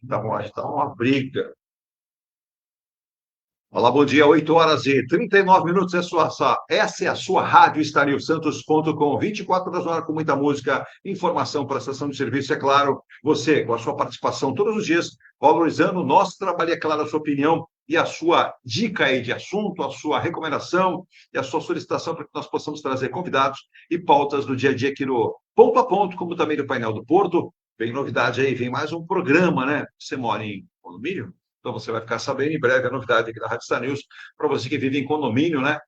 Tá bom, está uma briga. Olá, bom dia, 8h39, essa é a sua Rádio EstánilSantos.com, 24 horas com muita música, informação, prestação de serviço, é claro, você, com a sua participação todos os dias, valorizando o nosso trabalho, é claro, a sua opinião e a sua dica aí de assunto, a sua recomendação e a sua solicitação para que nós possamos trazer convidados e pautas do dia a dia aqui no Ponto a Ponto, como também no Painel do Porto. Vem novidade aí, vem mais um programa, né? Você mora em condomínio? Então você vai ficar sabendo em breve a novidade aqui da Rádio Star News, para você que vive em condomínio, né?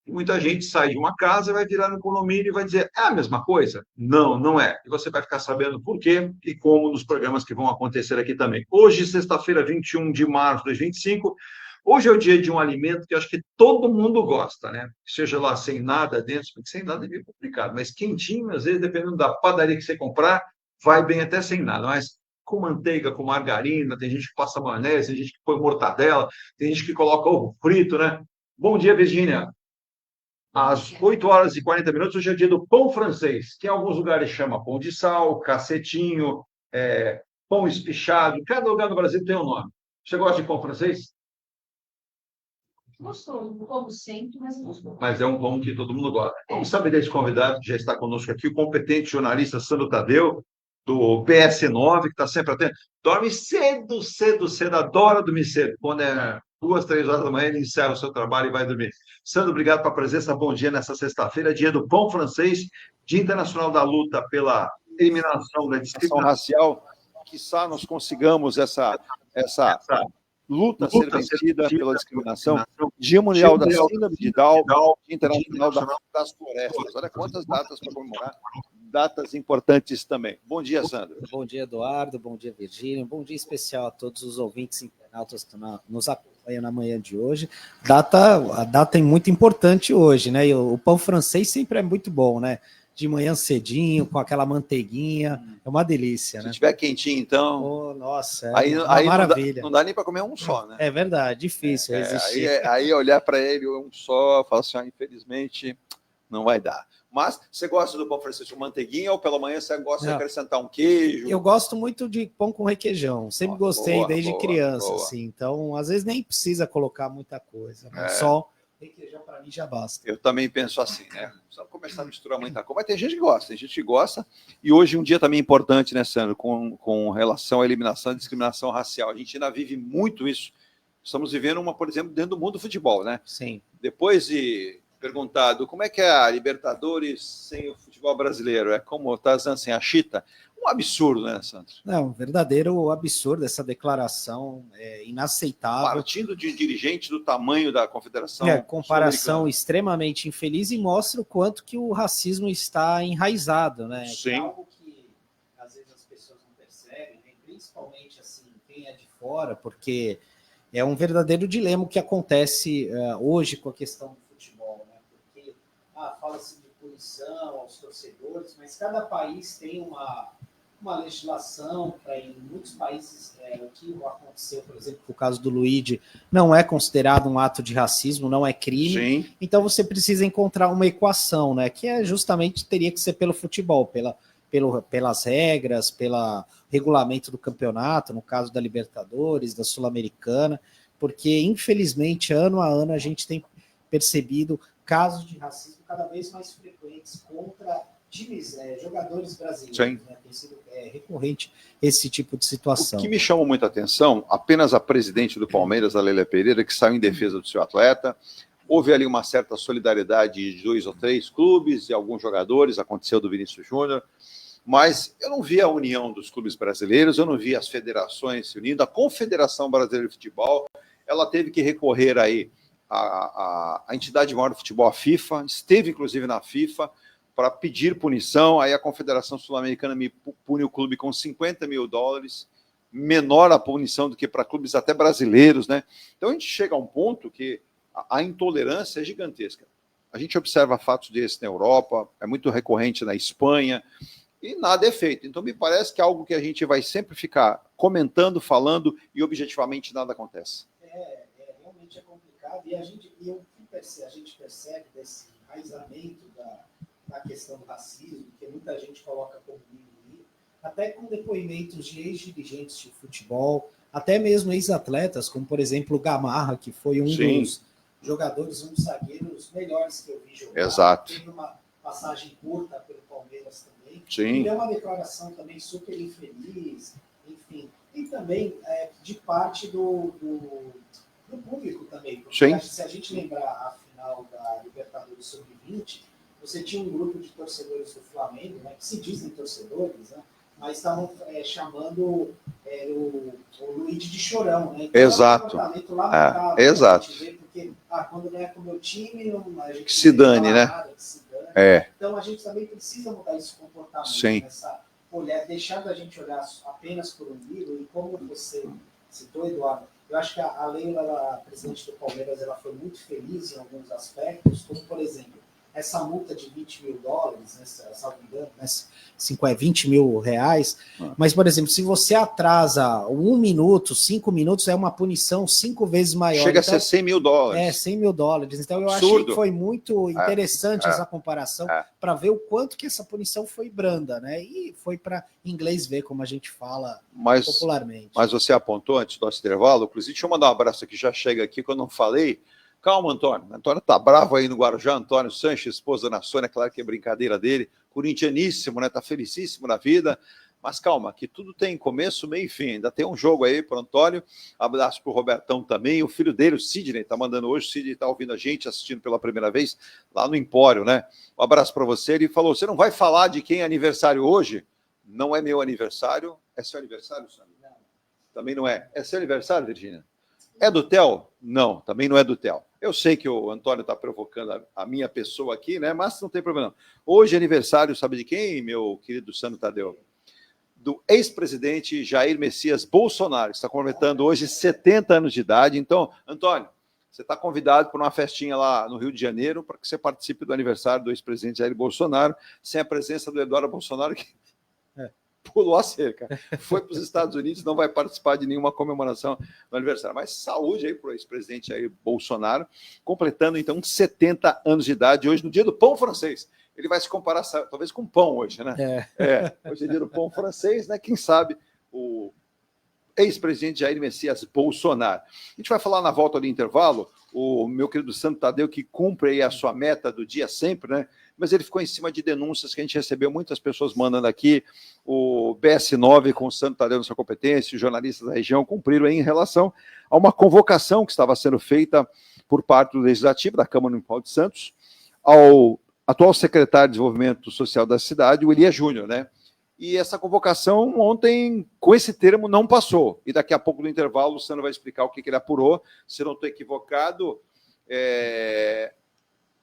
Muita gente sai de uma casa, vai virar no condomínio e vai dizer, é a mesma coisa? Não, não é. E você vai ficar sabendo por quê e como nos programas que vão acontecer aqui também. Hoje, sexta-feira, 21 de março de 2025, hoje é o dia de um alimento que eu acho que todo mundo gosta, né? Seja lá sem nada dentro, porque sem nada é meio complicado, mas quentinho, às vezes, dependendo da padaria que você comprar, vai bem até sem nada, mas com manteiga, com margarina, tem gente que passa maionese, tem gente que põe mortadela, tem gente que coloca ovo frito, né? Bom dia, Virgínia. Às 8h40, hoje é o dia do pão francês, que em alguns lugares chama pão de sal, cacetinho, pão espichado. Cada lugar no Brasil tem um nome. Você gosta de pão francês? Gostoso, como sempre, mas gostoso. Mas é um pão que todo mundo gosta. Vamos saber desse convidado que já está conosco aqui, o competente jornalista Sandro Tadeu, do PS9, que está sempre atento. Dorme cedo, cedo, cedo, adora dormir cedo. Quando é 2, 3 horas da manhã, ele encerra o seu trabalho e vai dormir. Sandro, obrigado pela presença. Bom dia nessa sexta-feira, dia do pão francês, Dia Internacional da Luta pela Eliminação da Discriminação Racial. Quiçá nós consigamos essa luta ser vencida pela discriminação. Dia Mundial da Síndrome de Down, Dia Internacional das Florestas. Olha quantas datas para comemorar, datas importantes também. Bom dia, Sandro. Bom dia, Eduardo. Bom dia, Virgínia. Bom dia especial a todos os ouvintes internautas que nos acompanham na manhã de hoje. A data é muito importante hoje, né? E o pão francês sempre é muito bom, né? De manhã cedinho, com aquela manteiguinha, é uma delícia, né? Se tiver quentinho, então... Oh, nossa, aí maravilha. Não dá nem para comer um só, né? É verdade, difícil resistir. Aí olhar para ele um só, falar assim, infelizmente, não vai dar. Mas você gosta do pão francês com manteiguinha ou pela manhã você gosta de acrescentar um queijo? Eu gosto muito de pão com requeijão. Sempre gostei desde criança, assim. Então, às vezes nem precisa colocar muita coisa, né? Só requeijão para mim já basta. Eu também penso assim, né? Não precisa começar a misturar muita coisa, mas tem gente que gosta, E hoje um dia também importante, né, Sandro, com relação à eliminação e discriminação racial. A gente ainda vive muito isso. Estamos vivendo por exemplo, dentro do mundo do futebol, né? Sim. Depois de perguntado como é que é a Libertadores sem o futebol brasileiro, é como Tarzan sem a Chita, um absurdo, né, Santos? Não, um verdadeiro absurdo essa declaração, inaceitável. Partindo de dirigente do tamanho da Confederação comparação extremamente infeliz e mostra o quanto que o racismo está enraizado, né? Sim. É algo que às vezes as pessoas não percebem, né? Principalmente assim, quem é de fora, porque é um verdadeiro dilema que acontece hoje com a questão do futebol, né? Porque fala-se de punição aos torcedores, mas cada país tem uma legislação para em muitos países o que aconteceu, por exemplo, no caso do Luigi, não é considerado um ato de racismo, não é crime. Sim. Então você precisa encontrar uma equação, né? Que justamente teria que ser pelo futebol, pelas regras, pelo regulamento do campeonato, no caso da Libertadores, da Sul-Americana, porque infelizmente ano a ano a gente tem percebido casos de racismo cada vez mais frequentes contra times, jogadores brasileiros, né? Tem sido recorrente esse tipo de situação. O que me chamou muita atenção, apenas a presidente do Palmeiras, a Lélia Pereira, que saiu em defesa do seu atleta, houve ali uma certa solidariedade de 2 ou 3 clubes e alguns jogadores, aconteceu do Vinícius Júnior, mas eu não vi a união dos clubes brasileiros, eu não vi as federações se unindo, a Confederação Brasileira de Futebol, ela teve que recorrer aí à entidade maior do futebol, a FIFA, esteve inclusive na FIFA, para pedir punição, aí a Confederação Sul-Americana me pune o clube com $50 mil, menor a punição do que para clubes até brasileiros, né? Então a gente chega a um ponto que a intolerância é gigantesca. A gente observa fatos desses na Europa, é muito recorrente na Espanha, e nada é feito. Então me parece que é algo que a gente vai sempre ficar comentando, falando, e objetivamente nada acontece. Realmente é complicado, e a gente percebe desse enraizamento da questão do racismo, que muita gente coloca como mimimi, até com depoimentos de ex-dirigentes de futebol, até mesmo ex-atletas, como por exemplo o Gamarra, que foi um dos jogadores, um dos zagueiros melhores que eu vi jogar. Exato. Teve uma passagem curta pelo Palmeiras também. Sim. E deu uma declaração também super infeliz, enfim. E também de parte do público também. Porque se a gente lembrar a final da Libertadores Sub-20, você tinha um grupo de torcedores do Flamengo, né, que se dizem torcedores, né, mas estavam chamando o Luigi de chorão, né? Então, exato. É um talento lamentável, exato. A gente vê, porque quando não é com o meu time, a gente que se dane, né? Nada, que se dane. É. Então a gente também precisa mudar esse comportamento, Sim. deixar da gente olhar apenas por um livro, e como você citou, Eduardo, eu acho que a Leila, a presidente do Palmeiras, ela foi muito feliz em alguns aspectos, como por exemplo, essa multa de $20 mil, né, salvo engano, né, 20 mil reais, mas, por exemplo, se você atrasa 1 minuto, 5 minutos, é uma punição 5 vezes maior. Chega então, a ser $100 mil. $100 mil. Então, eu Absurdo. achei que foi muito interessante essa comparação, para ver o quanto que essa punição foi branda, né? E foi para inglês ver, como a gente fala popularmente. Mas você apontou antes do nosso intervalo, inclusive, deixa eu mandar um abraço aqui, já chega aqui, que eu não falei. Calma, Antônio. Antônio tá bravo aí no Guarujá. Antônio Sanches, esposa da Sônia, claro que é brincadeira dele. Corintianíssimo, né? Tá felicíssimo na vida. Mas calma, que tudo tem começo, meio e fim. Ainda tem um jogo aí pro Antônio. Abraço pro Robertão também. O filho dele, o Sidney, tá mandando hoje. O Sidney tá ouvindo a gente, assistindo pela primeira vez lá no Empório, né? Um abraço para você. Ele falou: você não vai falar de quem é aniversário hoje? Não é meu aniversário. É seu aniversário, Sônia? Não. Também não é. É seu aniversário, Virgínia? É do Theo? Não, também não é do Theo. Eu sei que o Antônio está provocando a minha pessoa aqui, né? Mas não tem problema não. Hoje é aniversário, sabe de quem, meu querido Sandro Tadeu? Do ex-presidente Jair Messias Bolsonaro, que está completando hoje 70 anos de idade. Então, Antônio, você está convidado para uma festinha lá no Rio de Janeiro para que você participe do aniversário do ex-presidente Jair Bolsonaro, sem a presença do Eduardo Bolsonaro, que pulou a cerca, foi para os Estados Unidos, não vai participar de nenhuma comemoração do aniversário. Mas saúde aí para o ex-presidente Jair Bolsonaro, completando então 70 anos de idade, hoje no dia do pão francês. Ele vai se comparar talvez com pão hoje, né? Hoje é dia do pão francês, né? Quem sabe o ex-presidente Jair Messias Bolsonaro. A gente vai falar na volta do intervalo, o meu querido Sandro Tadeu, que cumpre aí a sua meta do dia sempre, né? Mas ele ficou em cima de denúncias que a gente recebeu, muitas pessoas mandando aqui, o BS9 com o Sandro Tadeu na sua competência, os jornalistas da região cumpriram aí em relação a uma convocação que estava sendo feita por parte do Legislativo, da Câmara Municipal de Santos, ao atual secretário de Desenvolvimento Social da cidade, o Elias Júnior, né? E essa convocação ontem, com esse termo, não passou. E daqui a pouco, no intervalo, o Sandro vai explicar o que ele apurou. Se eu não estou equivocado,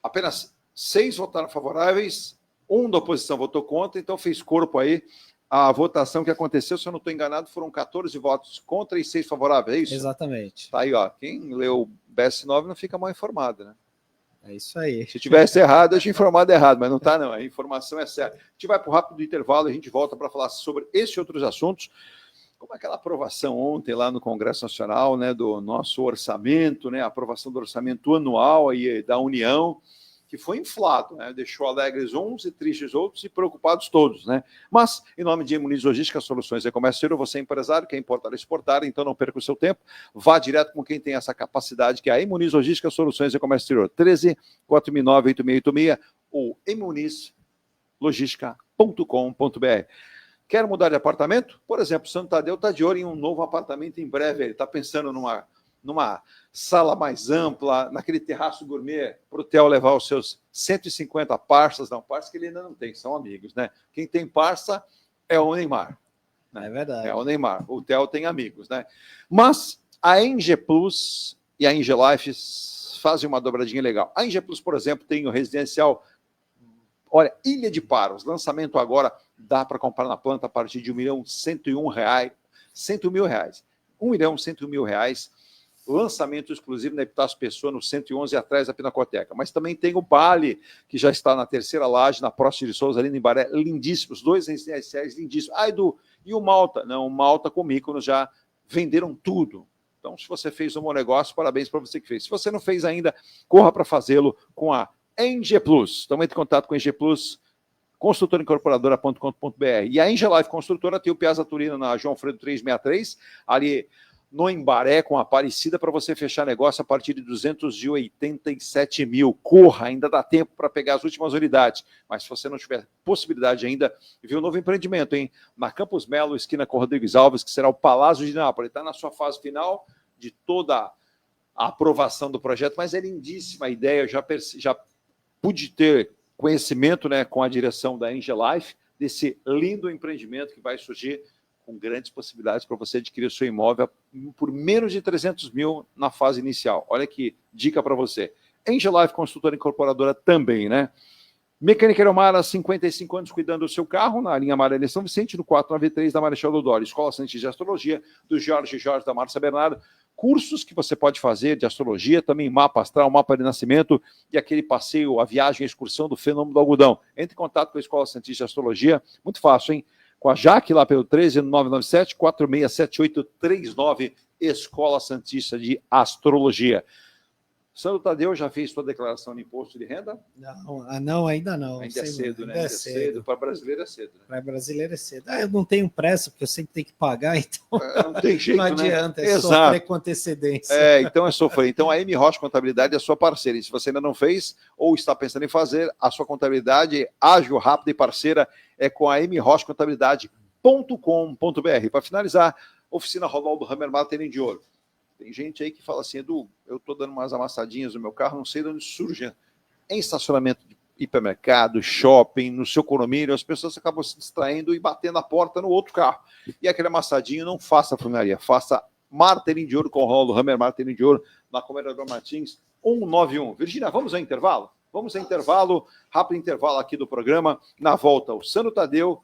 apenas 6 votaram favoráveis, 1 da oposição votou contra, então fez corpo aí a votação que aconteceu. Se eu não estou enganado, foram 14 votos contra e 6 favoráveis, é isso? Exatamente. Tá aí, ó. Quem leu o BS9 não fica mal informado, né? É isso aí. Se tivesse errado, eu tinha informado errado, mas não está, não. A informação é certa. A gente vai para o rápido intervalo e a gente volta para falar sobre esses e outros assuntos, como aquela aprovação ontem lá no Congresso Nacional, né, do nosso orçamento, né, a aprovação do orçamento anual aí da União, que foi inflado, né, deixou alegres uns e tristes outros e preocupados todos, né? Mas, em nome de Imuniz Logística, Soluções e Comércio Exterior, você é empresário, quer importar e exportar, então não perca o seu tempo, vá direto com quem tem essa capacidade, que é a Imuniz Logística, Soluções e Comércio Exterior, 13-469-8686 ou imunizlogistica.com.br. Quer mudar de apartamento? Por exemplo, o Santo Tadeu está de olho em um novo apartamento em breve, ele está pensando numa sala mais ampla, naquele terraço gourmet, para o Theo levar os seus 150 parças, não, parças que ele ainda não tem, são amigos, né? Quem tem parça é o Neymar. Né? É verdade. É o Neymar, o Theo tem amigos, né? Mas a Eng Plus e a Eng Life fazem uma dobradinha legal. A Eng Plus, por exemplo, tem o residencial, olha, Ilha de Paros, lançamento agora, dá para comprar na planta a partir de R$1.101.000, R$100.000, R$1.101.000, lançamento exclusivo na Epitácio Pessoa, no 111, atrás da Pinacoteca. Mas também tem o Bali, que já está na terceira laje, na Próxima de Souza, ali em Embaré, lindíssimos, 2 residenciais lindíssimos. Ah, Edu, e o Malta? Não, o Malta com Mykonos já venderam tudo. Então, se você fez um bom negócio, parabéns para você que fez. Se você não fez ainda, corra para fazê-lo com a Eng Plus. Então, entre em contato com a Eng Plus, construtoraincorporadora.com.br. E a Engelife Construtora tem o Piazza Turino na João Fredo 363, ali no Embaré, com a Aparecida, para você fechar negócio a partir de 287 mil. Corra, ainda dá tempo para pegar as últimas unidades. Mas se você não tiver possibilidade ainda, viu um novo empreendimento, hein? Na Campos Melo, esquina com Rodrigues Alves, que será o Palácio de Nápoles. Está na sua fase final de toda a aprovação do projeto, mas é lindíssima a ideia. Já pude ter conhecimento, né, com a direção da Engelife, desse lindo empreendimento que vai surgir com grandes possibilidades para você adquirir o seu imóvel por menos de 300 mil na fase inicial. Olha que dica para você. Engelife Construtora Incorporadora também, né? Mecânica Aeromara, 55 anos cuidando do seu carro, na linha Amarela em São Vicente, no 493 da Marechal Deodoro. Escola Santista de Astrologia, do Jorge da Márcia Bernardo. Cursos que você pode fazer de astrologia, também mapa astral, mapa de nascimento e aquele passeio, a viagem, a excursão do fenômeno do algodão. Entre em contato com a Escola Santista de Astrologia, muito fácil, hein? Com a Jaque, lá pelo 13997-467839, Escola Santista de Astrologia. Sandro Tadeu já fez sua declaração de imposto de renda? Não, ainda não. Ainda é cedo, né? Ainda é cedo. Para brasileiro é cedo. Né? Para brasileiro é cedo. Eu não tenho pressa, porque eu sempre tenho que pagar, então não tem jeito, não adianta, né? Sofrer com antecedência. Então é sofrer. Então a M Rocha Contabilidade é a sua parceira. E se você ainda não fez ou está pensando em fazer, a sua contabilidade ágil, rápida e parceira é com a mrochacontabilidade.com.br. Para finalizar, oficina Ronaldo Hammer Martini de Ouro. Tem gente aí que fala assim, Edu, eu estou dando umas amassadinhas no meu carro, não sei de onde surge. Em estacionamento de hipermercado, shopping, no seu condomínio, as pessoas acabam se distraindo e batendo a porta no outro carro. E aquele amassadinho, não faça funilaria, faça martelinho de ouro com o Ronaldo Hammer, martelinho de ouro, na Comendador Martins 191. Virgínia, vamos ao intervalo? Vamos ao intervalo, rápido intervalo aqui do programa. Na volta, o Sandro Tadeu,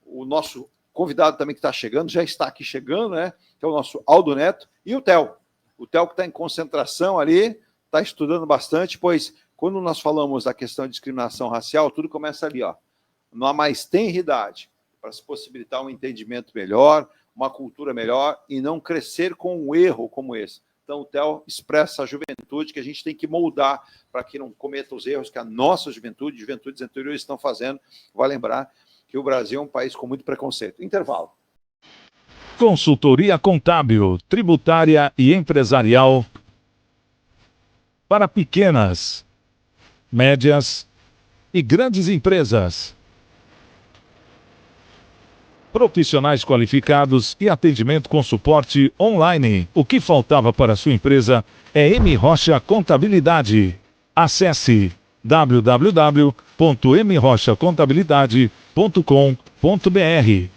o nosso convidado também que está chegando, já está aqui chegando, né? Que é o nosso Aldo Neto, e o Theo. O Theo que está em concentração ali, está estudando bastante, pois quando nós falamos da questão de discriminação racial, tudo começa ali, ó. Não há mais tenridade para se possibilitar um entendimento melhor, uma cultura melhor e não crescer com um erro como esse. Então, o Theo expressa a juventude que a gente tem que moldar para que não cometa os erros que a nossa juventude, juventudes anteriores estão fazendo. Vai lembrar que o Brasil é um país com muito preconceito. Intervalo. Consultoria contábil, tributária e empresarial para pequenas, médias e grandes empresas. Profissionais qualificados e atendimento com suporte online. O que faltava para sua empresa é M Rocha Contabilidade. Acesse www.mrochacontabilidade.com.br.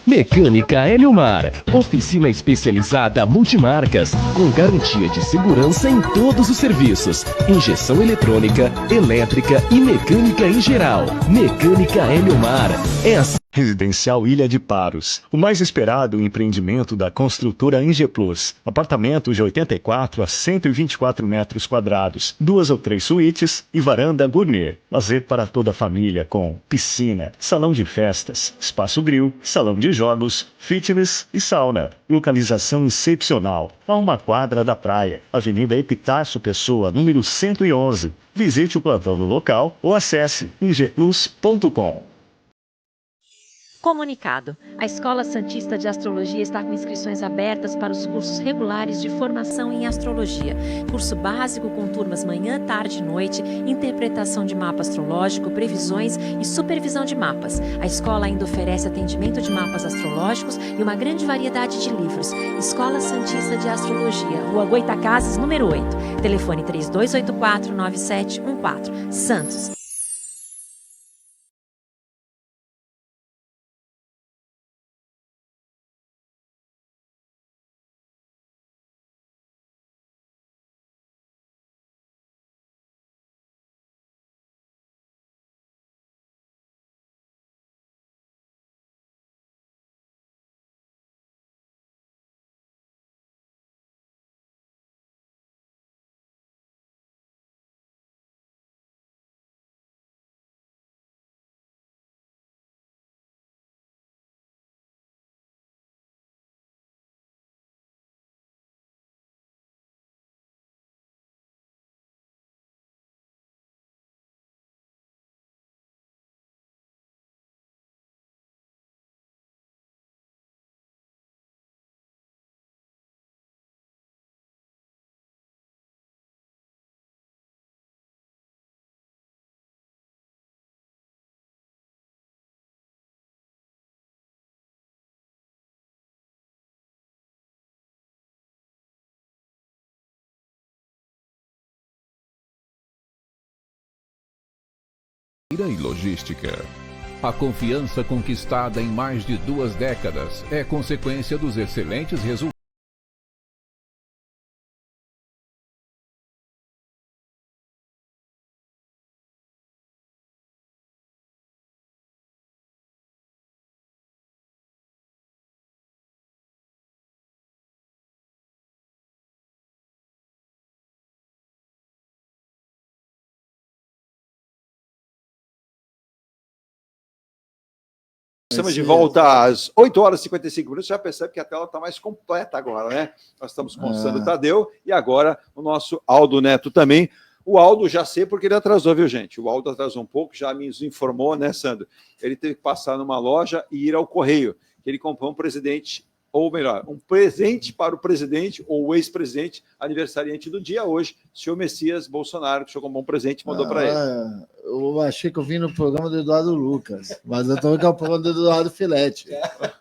Mecânica Eliomar, oficina especializada multimarcas, com garantia de segurança em todos os serviços, injeção eletrônica, elétrica e mecânica em geral. Mecânica Eliomar é a Residencial Ilha de Paros, o mais esperado empreendimento da construtora Ingeplus. Apartamentos de 84 a 124 metros quadrados, 2 ou 3 suítes e varanda gourmet. Lazer para toda a família com piscina, salão de festas, espaço grill, salão de jogos, fitness e sauna. Localização excepcional, a 1 quadra da praia. Avenida Epitácio Pessoa, número 111. Visite o plantão do local ou acesse ingeplus.com. Comunicado. A Escola Santista de Astrologia está com inscrições abertas para os cursos regulares de formação em astrologia. Curso básico com turmas manhã, tarde e noite, interpretação de mapa astrológico, previsões e supervisão de mapas. A escola ainda oferece atendimento de mapas astrológicos e uma grande variedade de livros. Escola Santista de Astrologia, Rua Goitacazes, número 8. Telefone 3284-9714. Santos. e logística. A confiança conquistada em mais de 2 décadas é consequência dos excelentes resultados. Estamos de volta às 8 horas e 55 minutos. Já percebe que a tela está mais completa agora, né? Nós estamos com o Sandro Tadeu e agora o nosso Aldo Neto também. O Aldo já sei porque ele atrasou, viu, gente? O Aldo atrasou um pouco, já me informou, né, Sandro? Ele teve que passar numa loja e ir ao correio, que ele comprou um presidente, ou melhor, um presente para o presidente ou o ex-presidente aniversariante do dia hoje, o senhor Messias Bolsonaro, que chegou com um bom presente e mandou para ele. Eu achei que eu vim no programa do Eduardo Lucas, mas eu estou aqui no programa do Eduardo Filete.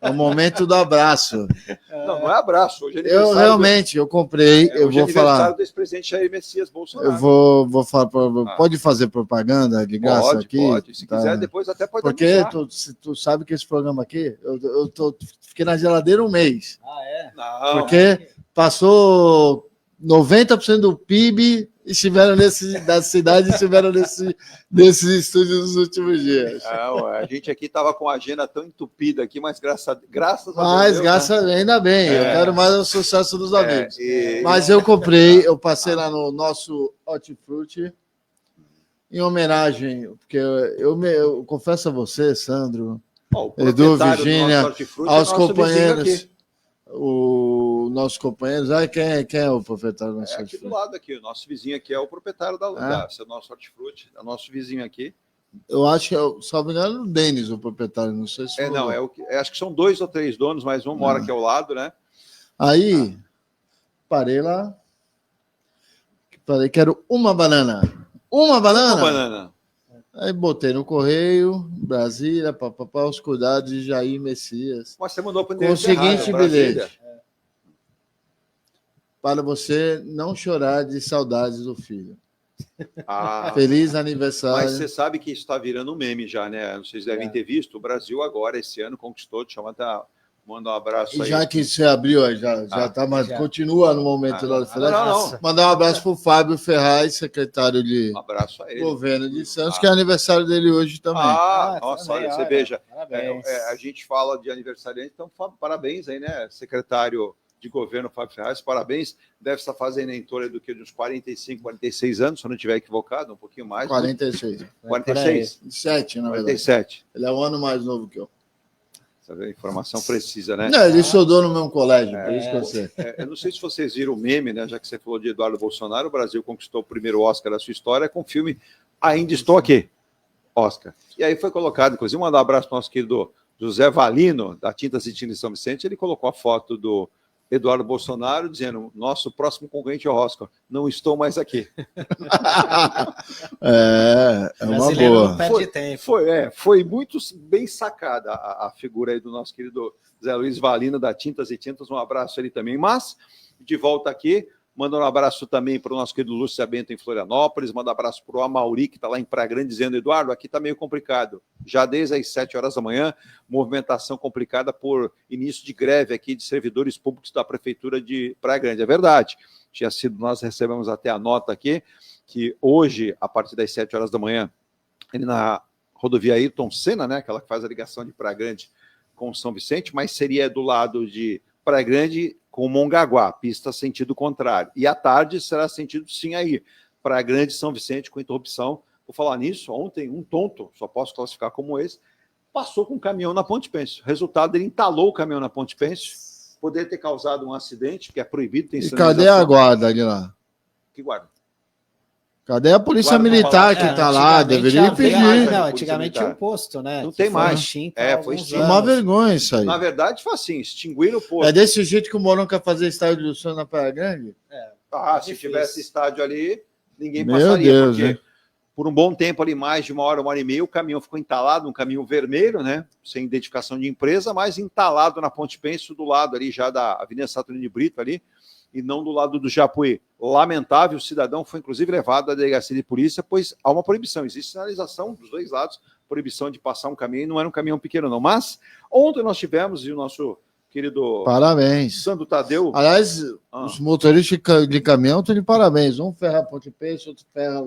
É o momento do abraço. Não é abraço. Hoje é eu realmente, eu comprei, eu vou falar. Do ex-presidente Jair Messias Bolsonaro. Eu vou falar, pode fazer propaganda de graça aqui? Pode, se quiser, depois até pode. Porque tu sabe que esse programa aqui, fiquei na geladeira um mês. Não. Porque passou 90% do PIB estiveram da cidade estiveram nesses estúdios nos últimos dias. A gente aqui estava com a agenda tão entupida aqui, mas graças a Deus. Ainda bem, eu quero mais o sucesso dos amigos. Mas eu comprei, eu passei lá no nosso Hortifruti em homenagem, porque eu confesso a você, Sandro, Edu, Virgínia, aos companheiros. Os nossos companheiros. Quem é o proprietário do nosso hortifruti? Aqui do lado, aqui, o nosso vizinho aqui é o proprietário da nosso hortifruti, é o nosso vizinho aqui. Eu acho que, só me engano, o Denis, o proprietário, não sei se acho que são 2 ou 3 donos, mas um mora aqui ao lado, né? Aí, parei lá, quero uma banana. Uma banana? Aí botei no correio, Brasília, os cuidados de Jair Messias. Mas você mandou para o seguinte bilhete. Para você não chorar de saudades do filho. Feliz aniversário. Mas você sabe que isso está virando um meme já, né? Vocês devem ter visto. O Brasil agora, esse ano, conquistou, manda um abraço aí. Já que você abriu, já tá, mas continua no momento lá do Filete. Mandar um abraço para o Fábio Ferraz, secretário de governo de Santos, que é aniversário dele hoje também. Nossa, olha, você veja. A gente fala de aniversariante, então parabéns aí, né, secretário de governo Fábio Ferraz, parabéns. Deve estar fazendo em torno do que de uns 45, 46 anos, se eu não estiver equivocado, um pouquinho mais. 46. Né? 46? 47, na verdade. 47. Ele é um ano mais novo que eu. Informação precisa, né? Não, ele estudou no mesmo colégio, por isso que eu sei. Eu não sei se vocês viram o meme, né? Já que você falou de Eduardo Bolsonaro, o Brasil conquistou o primeiro Oscar da sua história com o filme Ainda Estou Aqui, Oscar. E aí foi colocado, inclusive, mandar um abraço para o nosso querido José Valino, da Tintas e Tintas São Vicente. Ele colocou a foto do Eduardo Bolsonaro dizendo: nosso próximo concorrente é o Oscar, não estou mais aqui. É uma boa. Foi muito bem sacada a figura aí do nosso querido Zé Luiz Valino, da Tintas e Tintas. Um abraço a ele também. Mas, de volta aqui, mandando um abraço também para o nosso querido Lúcio Bento em Florianópolis, manda um abraço para o Amauri, que está lá em Praia Grande, dizendo: Eduardo, aqui está meio complicado. Já desde as 7 horas da manhã, movimentação complicada por início de greve aqui de servidores públicos da Prefeitura de Praia Grande. É verdade. Nós recebemos até a nota aqui, que hoje, a partir das 7 horas da manhã, ele na rodovia Ayrton Senna, né, aquela que faz a ligação de Praia Grande com São Vicente, mas seria do lado de Praia Grande com Mongaguá, pista sentido contrário. E à tarde será sentido sim aí, Praia Grande, São Vicente, com interrupção. Vou falar nisso, ontem um tonto, só posso classificar como esse, passou com um caminhão na Ponte Pêncio. Resultado, ele entalou o caminhão na Ponte Pêncio, poderia ter causado um acidente, que é proibido. Tem e cadê a guarda ali lá? Que guarda? Cadê a polícia militar que está lá? Deveria impedir. Antigamente tinha um posto, né? Não tem mais. Foi uma vergonha isso aí. Na verdade, foi assim, extinguir o posto. É desse jeito que o Morão quer fazer estádio do Sonho na Praia Grande? Se tivesse estádio ali, ninguém passaria. Porque por um bom tempo ali, mais de 1 hora, 1 hora e meia, o caminhão ficou entalado, um caminhão vermelho, né? Sem identificação de empresa, mas entalado na Ponte Pêncio, do lado ali já da Avenida Saturnino de Brito ali. e não do lado do Japuí. Lamentável, o cidadão foi inclusive levado à delegacia de polícia, pois há uma proibição, existe sinalização dos dois lados, proibição de passar um caminhão, e não era um caminhão pequeno não, mas ontem nós tivemos, e o nosso querido Parabéns. Sandro Tadeu... Aliás, os motoristas de caminhão estão de parabéns. Um ferra a ponte peixe, outro ferra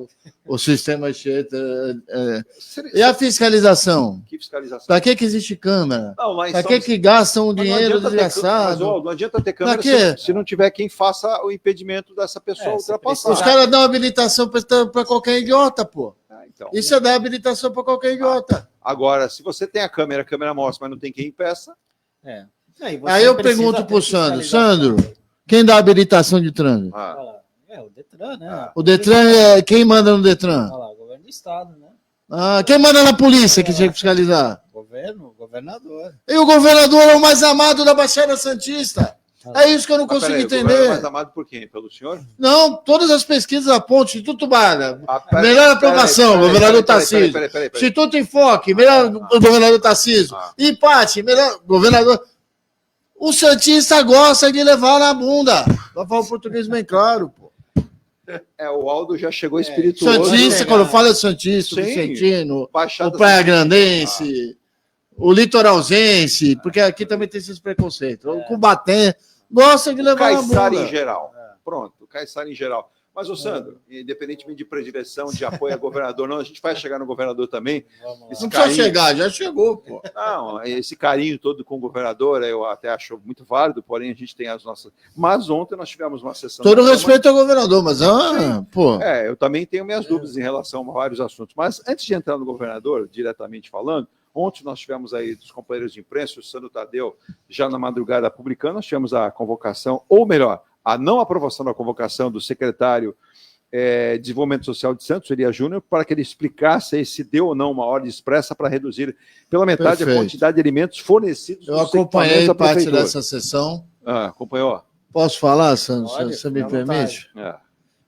o sistema Anchieta. E a fiscalização? Que fiscalização? Para que existe câmera? Para São... que gastam o dinheiro desgraçado? Não adianta ter câmera se não tiver quem faça o impedimento dessa pessoa ultrapassar. Os caras dão habilitação para qualquer idiota, pô. Então, isso é dar habilitação para qualquer idiota. Agora, se você tem a câmera mostra, mas não tem quem impeça... Aí eu pergunto pro Sandro, quem dá habilitação de trânsito? O Detran, né? O Detran quem manda no Detran? O governo do estado, né? Quem manda na polícia que tinha que fiscalizar? Governador. E o governador é o mais amado da Baixada Santista. É isso que eu não consigo entender. O é mais amado por quem? Pelo senhor? Não, todas as pesquisas apontam. Instituto Bala, melhor aprovação, governador Tarcísio. Instituto Enfoque, melhor governador Tarcísio. Empate, melhor governador... O Santista gosta de levar na bunda. Vai falar o português bem claro, pô. O Aldo já chegou espirituoso. Santista, quando fala de Santista, o Vicentino, o Praia Grandense, o Litoralzense, porque aqui também tem esses preconceitos. O Combatente gosta de levar na bunda. Caiçara em geral. Pronto, Caiçara em geral. Mas, o Sandro, independentemente de predileção, de apoio a governador, não, a gente vai chegar no governador também. Não precisa chegar, já chegou, pô. Não, esse carinho todo com o governador, eu até acho muito válido, porém a gente tem as nossas... Mas ontem nós tivemos uma sessão... Todo respeito ao governador, mas, pô... eu também tenho minhas dúvidas em relação a vários assuntos. Mas, antes de entrar no governador, diretamente falando, ontem nós tivemos aí dos companheiros de imprensa, o Sandro Tadeu, já na madrugada publicando, nós tivemos a convocação, ou melhor, a não aprovação da convocação do secretário de Desenvolvimento Social de Santos, Elias Júnior, para que ele explicasse se deu ou não uma ordem expressa para reduzir pela metade a quantidade de alimentos fornecidos. Eu acompanhei parte dessa sessão. Acompanhou? Posso falar, Santos? Você me permite?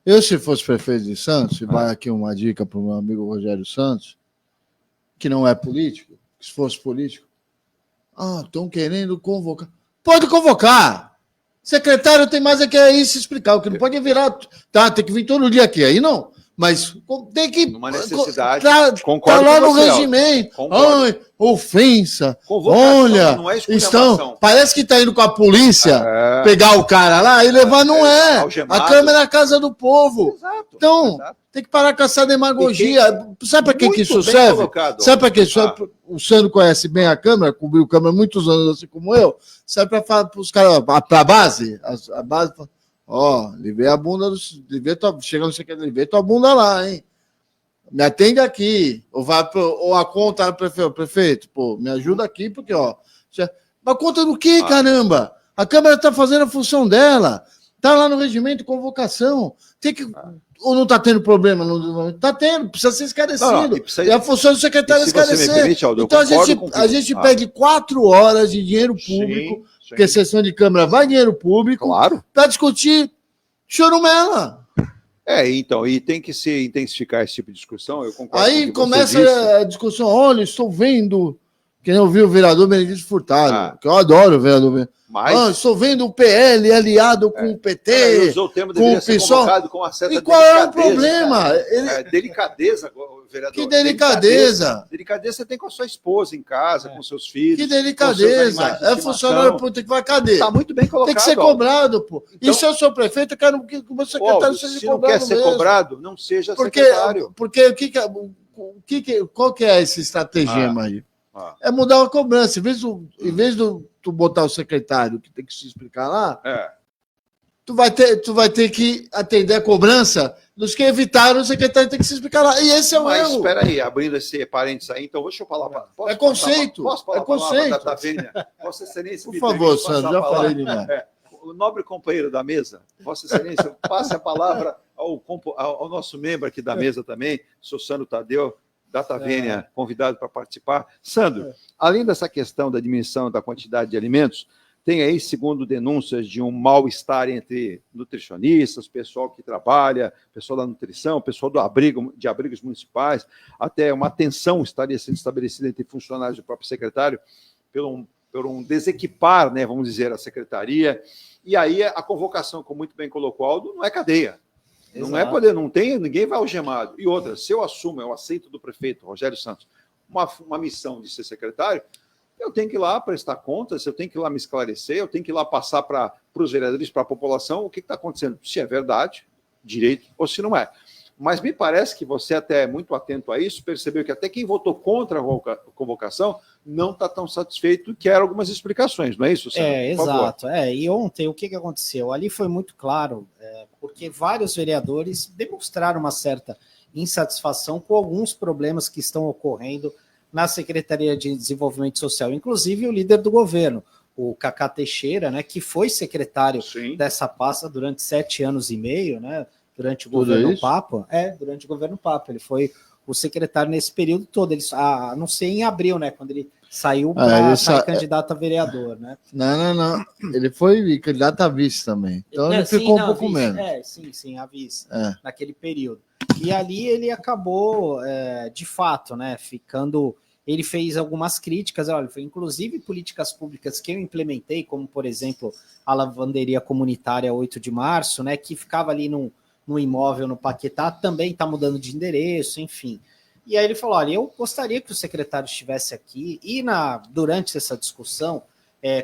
Eu, se fosse prefeito de Santos, e vai aqui uma dica para o meu amigo Rogério Santos, que não é político, se fosse político, estão querendo convocar. Pode convocar! Secretário tem mais é que ir se explicar, o que não pode virar. Tem que vir todo dia aqui, aí não. Mas tem que. Uma necessidade. Concordo lá no regimento. Ai, ofensa. Olha, estão. Parece que está indo com a polícia pegar o cara lá e levar, não é. A Câmara é a casa do povo. Exato, então, tem que parar com essa demagogia. Sabe para que isso serve? Sabe para que isso serve? O Sandro conhece bem a Câmara, cobriu a Câmara há muitos anos, assim como eu. Serve para falar para os caras, para a base. A base levei a bunda, chega no secretário, levei tua bunda lá, hein? Me atende aqui. Ou a conta do prefeito, pô, me ajuda aqui, porque, mas conta do quê, caramba? A Câmara está fazendo a função dela. Está lá no regimento de convocação. Tem que... Ou não está tendo problema? Não está tendo, precisa ser esclarecido. É a função do secretário esclarecer. Permite, Aldo, então a gente pede 4 horas de dinheiro público, porque sessão de Câmara vai dinheiro público, para discutir chorumela. Então, e tem que se intensificar esse tipo de discussão, eu concordo. Aí começa a discussão, olha, estou vendo, que nem eu vi o vereador Benedito Furtado, que eu adoro o vereador Benedito. Estou vendo o PL aliado com o PT, usou o termo com o PSOL. Com uma certa e qual é o problema? Delicadeza, vereador. Que delicadeza? Delicadeza você tem com a sua esposa em casa, com seus filhos. Que delicadeza? É funcionário público que vai cadê? Está muito bem colocado. Tem que ser cobrado, pô. Então, e se eu sou prefeito, eu quero que o meu secretário seja se cobrado. Se não quer ser cobrado, não seja secretário. Porque qual que é esse estratagema aí? É mudar a cobrança. Em vez de tu botar o secretário que tem que se explicar lá, tu vai ter que atender a cobrança dos que evitaram o secretário ter que se explicar lá. E esse é o erro. Mas espera aí, abrindo esse parênteses aí, então deixa eu falar. É conceito. Posso falar é conceito. Da Tavênia? Vossa Excelência, por favor, Sandro, já falei demais. O nobre companheiro da mesa, Vossa Excelência, passe a palavra ao nosso membro aqui da mesa também, o Sandro Tadeu, da Tavênia, convidado para participar. Sandro, além dessa questão da diminuição da quantidade de alimentos, tem aí, segundo denúncias, de um mal-estar entre nutricionistas, pessoal que trabalha, pessoal da nutrição, pessoal de abrigos municipais, até uma tensão estaria sendo estabelecida entre funcionários do próprio secretário por um desequipar, né, vamos dizer, a secretaria. E aí a convocação, como muito bem colocou o Aldo, não é cadeia. Exato. Não é poder, não tem, ninguém vai algemado. E outra, se eu assumo, eu aceito do prefeito Rogério Santos uma missão de ser secretário, eu tenho que ir lá prestar contas, eu tenho que ir lá me esclarecer, eu tenho que ir lá passar para os vereadores, para a população, o que está acontecendo, se é verdade, direito, ou se não é. Mas me parece que você até é muito atento a isso, percebeu que até quem votou contra a convocação não está tão satisfeito e quer algumas explicações, não é isso, Sandro? Exato. E ontem o que aconteceu? Ali foi muito claro, porque vários vereadores demonstraram uma certa insatisfação com alguns problemas que estão ocorrendo na Secretaria de Desenvolvimento Social, inclusive o líder do governo, o Cacá Teixeira, né, que foi secretário dessa pasta durante 7 anos e meio, né, durante o governo Papa. Durante o governo Papa, ele foi o secretário nesse período todo, ele, não sei, em abril, né, quando ele saiu para sair candidato a vereador, né? Não. Ele foi candidato a vice também. Então ele ficou um pouco menos. Sim, a vice, naquele período. E ali ele acabou, de fato, né, ficando... Ele fez algumas críticas, olha, inclusive políticas públicas que eu implementei, como, por exemplo, a lavanderia comunitária 8 de março, né, que ficava ali no imóvel no Paquetá, também está mudando de endereço, enfim. E aí ele falou, olha, eu gostaria que o secretário estivesse aqui, e durante essa discussão,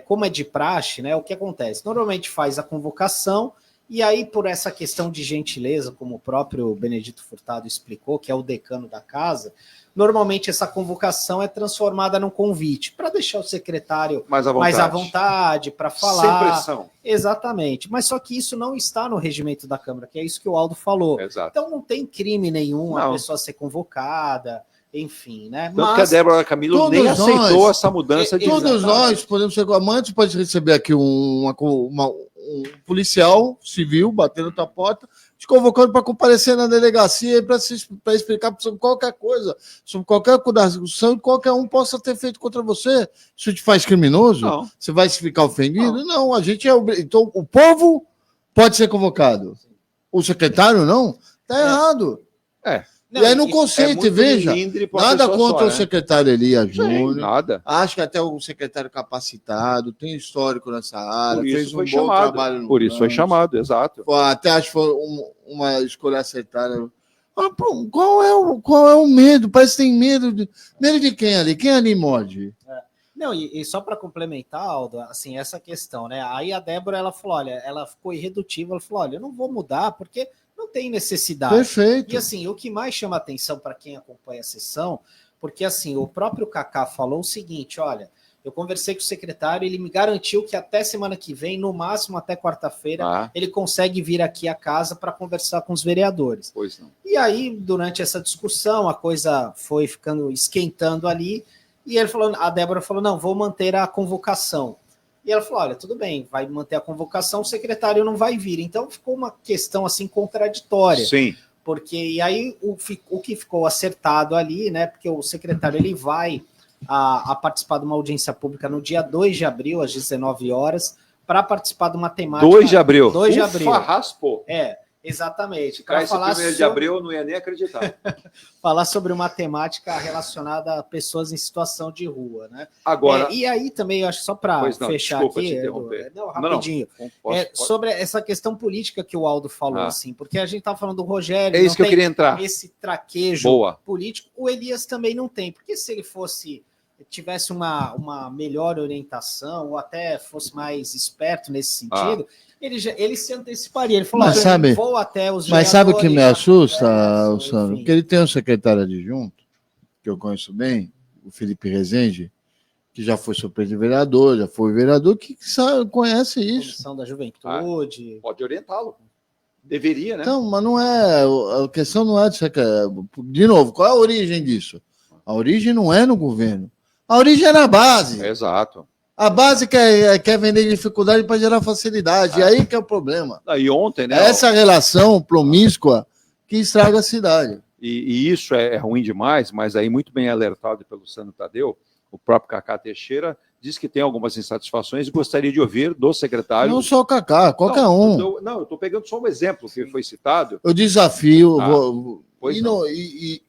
como é de praxe, né, o que acontece? Normalmente faz a convocação, e aí por essa questão de gentileza, como o próprio Benedito Furtado explicou, que é o decano da casa, normalmente essa convocação é transformada num convite, para deixar o secretário mais à vontade, para falar. Sem pressão. Exatamente. Mas só que isso não está no regimento da Câmara, que é isso que o Aldo falou. Exato. Então não tem crime nenhum a pessoa ser convocada, enfim, né? Tanto que a Débora Camilo nem aceitou essa mudança de... Todos nós podemos ser... Amantes pode receber aqui um policial civil batendo na tua porta, te convocando para comparecer na delegacia para explicar sobre qualquer coisa, sobre qualquer acusação que qualquer um possa ter feito contra você. Isso te faz criminoso? Não. Você vai ficar ofendido? Não, a gente é... Então, o povo pode ser convocado. O secretário não? Está errado. E aí no conceito, veja, nada contra o secretário Elias Júnior. Nada. Acho que até um secretário capacitado, tem histórico nessa área, fez um bom trabalho. Por isso foi chamado, exato. Até acho que foi uma escolha acertada. Qual é o medo? Parece que tem medo. Medo de quem ali? Quem ali morde? Não, e só para complementar, Aldo, assim, essa questão, né? Aí a Débora, ela falou, olha, ela ficou irredutível, ela falou, olha, eu não vou mudar, porque não tem necessidade. Perfeito. E assim, o que mais chama atenção para quem acompanha a sessão, porque assim, o próprio Cacá falou o seguinte, olha, eu conversei com o secretário, ele me garantiu que até semana que vem, no máximo até quarta-feira, ele consegue vir aqui à casa para conversar com os vereadores. Pois não. E aí, durante essa discussão, a coisa foi ficando esquentando ali, e a Débora falou, não, vou manter a convocação. E ela falou, olha, tudo bem, vai manter a convocação, o secretário não vai vir. Então ficou uma questão assim contraditória. Sim. Porque, e aí o que ficou acertado ali, né, porque o secretário ele vai a participar de uma audiência pública no dia 2 de abril, às 19 horas, para participar de uma temática... 2 de abril. 2 de abril. Raspou. Exatamente. Para falar 1º de abril, eu não ia nem acreditar. Falar sobre uma temática relacionada a pessoas em situação de rua, né? Agora... e aí também, eu acho, só para fechar aqui... rapidinho. Posso. Sobre essa questão política que o Aldo falou, assim, porque a gente estava falando do Rogério... É isso que eu queria entrar. Esse traquejo político, o Elias também não tem. Porque se ele tivesse uma melhor orientação, ou até fosse mais esperto nesse sentido... Ele se anteciparia, ele falou, vou até os vereadores... Mas sabe o que me assusta, Sandro? Porque ele tem um secretário adjunto, que eu conheço bem, o Felipe Rezende, que já foi suplente de vereador, já foi vereador, que conhece isso. Comissão da Juventude. Pode orientá-lo. Deveria, né? Então, mas não é... A questão não é... De novo, qual é a origem disso? A origem não é no governo. A origem é na base. Exato. A base quer vender dificuldade para gerar facilidade. E aí que é o problema. E ontem, né? Essa relação promíscua que estraga a cidade. E isso é ruim demais, mas aí muito bem alertado pelo Sandro Tadeu, o próprio Cacá Teixeira diz que tem algumas insatisfações e gostaria de ouvir do secretário... Não só o Cacá, qualquer um. Eu estou pegando só um exemplo que foi citado. Eu desafio...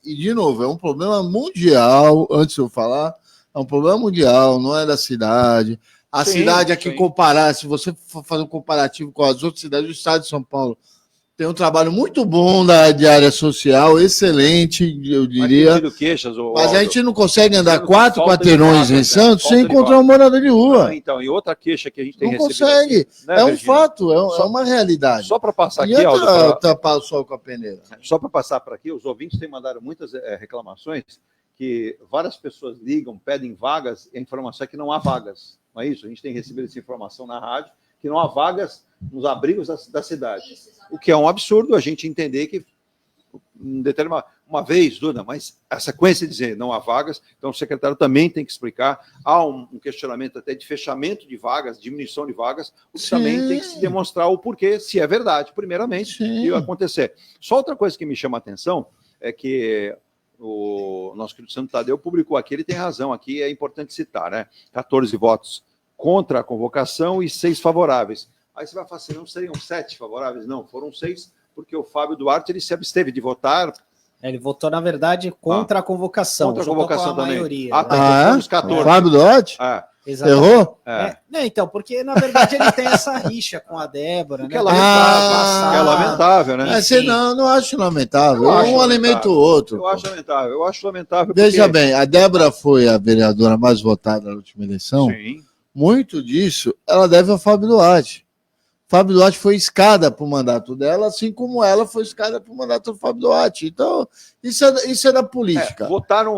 de novo, é um problema mundial, antes de eu falar, É um problema mundial, não é da cidade. A cidade aqui sim. comparar, se você for fazer um comparativo com as outras cidades, o estado de São Paulo tem um trabalho muito bom de área social, excelente, eu diria. Queixas, mas a gente não consegue andar 4 quarteirões em Santos sem encontrar um morador de rua. Não, então, e outra queixa que a gente tem não recebido consegue. Aqui, né, é um Virgínia? fato, é uma realidade. Só para passar e aqui, Aldo, tapar o sol com a peneira. Só para passar para aqui, os ouvintes têm mandado muitas reclamações que várias pessoas ligam, pedem vagas, e a informação é que não há vagas. Não é isso? A gente tem recebido essa informação na rádio, que não há vagas nos abrigos da cidade. O que é um absurdo a gente entender que uma vez, Duda, mas a sequência de dizer não há vagas, então o secretário também tem que explicar. Há um questionamento até de fechamento de vagas, diminuição de vagas, o que também tem que se demonstrar o porquê, se é verdade, primeiramente, e acontecer. Só outra coisa que me chama a atenção é que o nosso querido Santo Tadeu publicou aqui, ele tem razão aqui, é importante citar, né? 14 votos contra a convocação e 6 favoráveis. Aí você vai falar assim, não seriam 7 favoráveis? Não, foram 6, porque o Fábio Duarte ele se absteve de votar. Ele votou, na verdade, contra a convocação. Contra a convocação também. Maioria, então os 14. O Fábio Duarte? Exatamente. Errou? Então, porque, na verdade, ele tem essa rixa com a Débora. Que é lamentável, é lamentável, né? Mas não acho lamentável. Um alimenta o outro. Eu acho lamentável. Veja bem, a Débora foi a vereadora mais votada na última eleição. Sim. Muito disso ela deve ao Fábio Duarte. Fábio Duarte foi escada para o mandato dela, assim como ela foi escada para o mandato do Fábio Duarte. Então, isso é da política.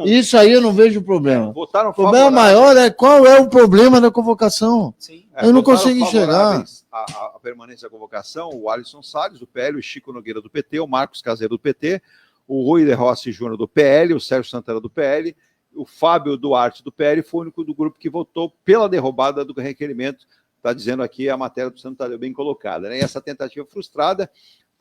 Isso aí eu não vejo problema. O problema maior é qual é o problema da convocação. Sim. Eu não consigo enxergar. A permanência da convocação, o Alisson Salles, do PL, o Chico Nogueira, do PT, o Marcos Caseiro, do PT, o Rui de Rossi Júnior, do PL, o Sérgio Santana, do PL, o Fábio Duarte, do PL, foi o único do grupo que votou pela derrubada do requerimento. Está dizendo aqui a matéria do Santo Tadeu bem colocada, né? E essa tentativa frustrada,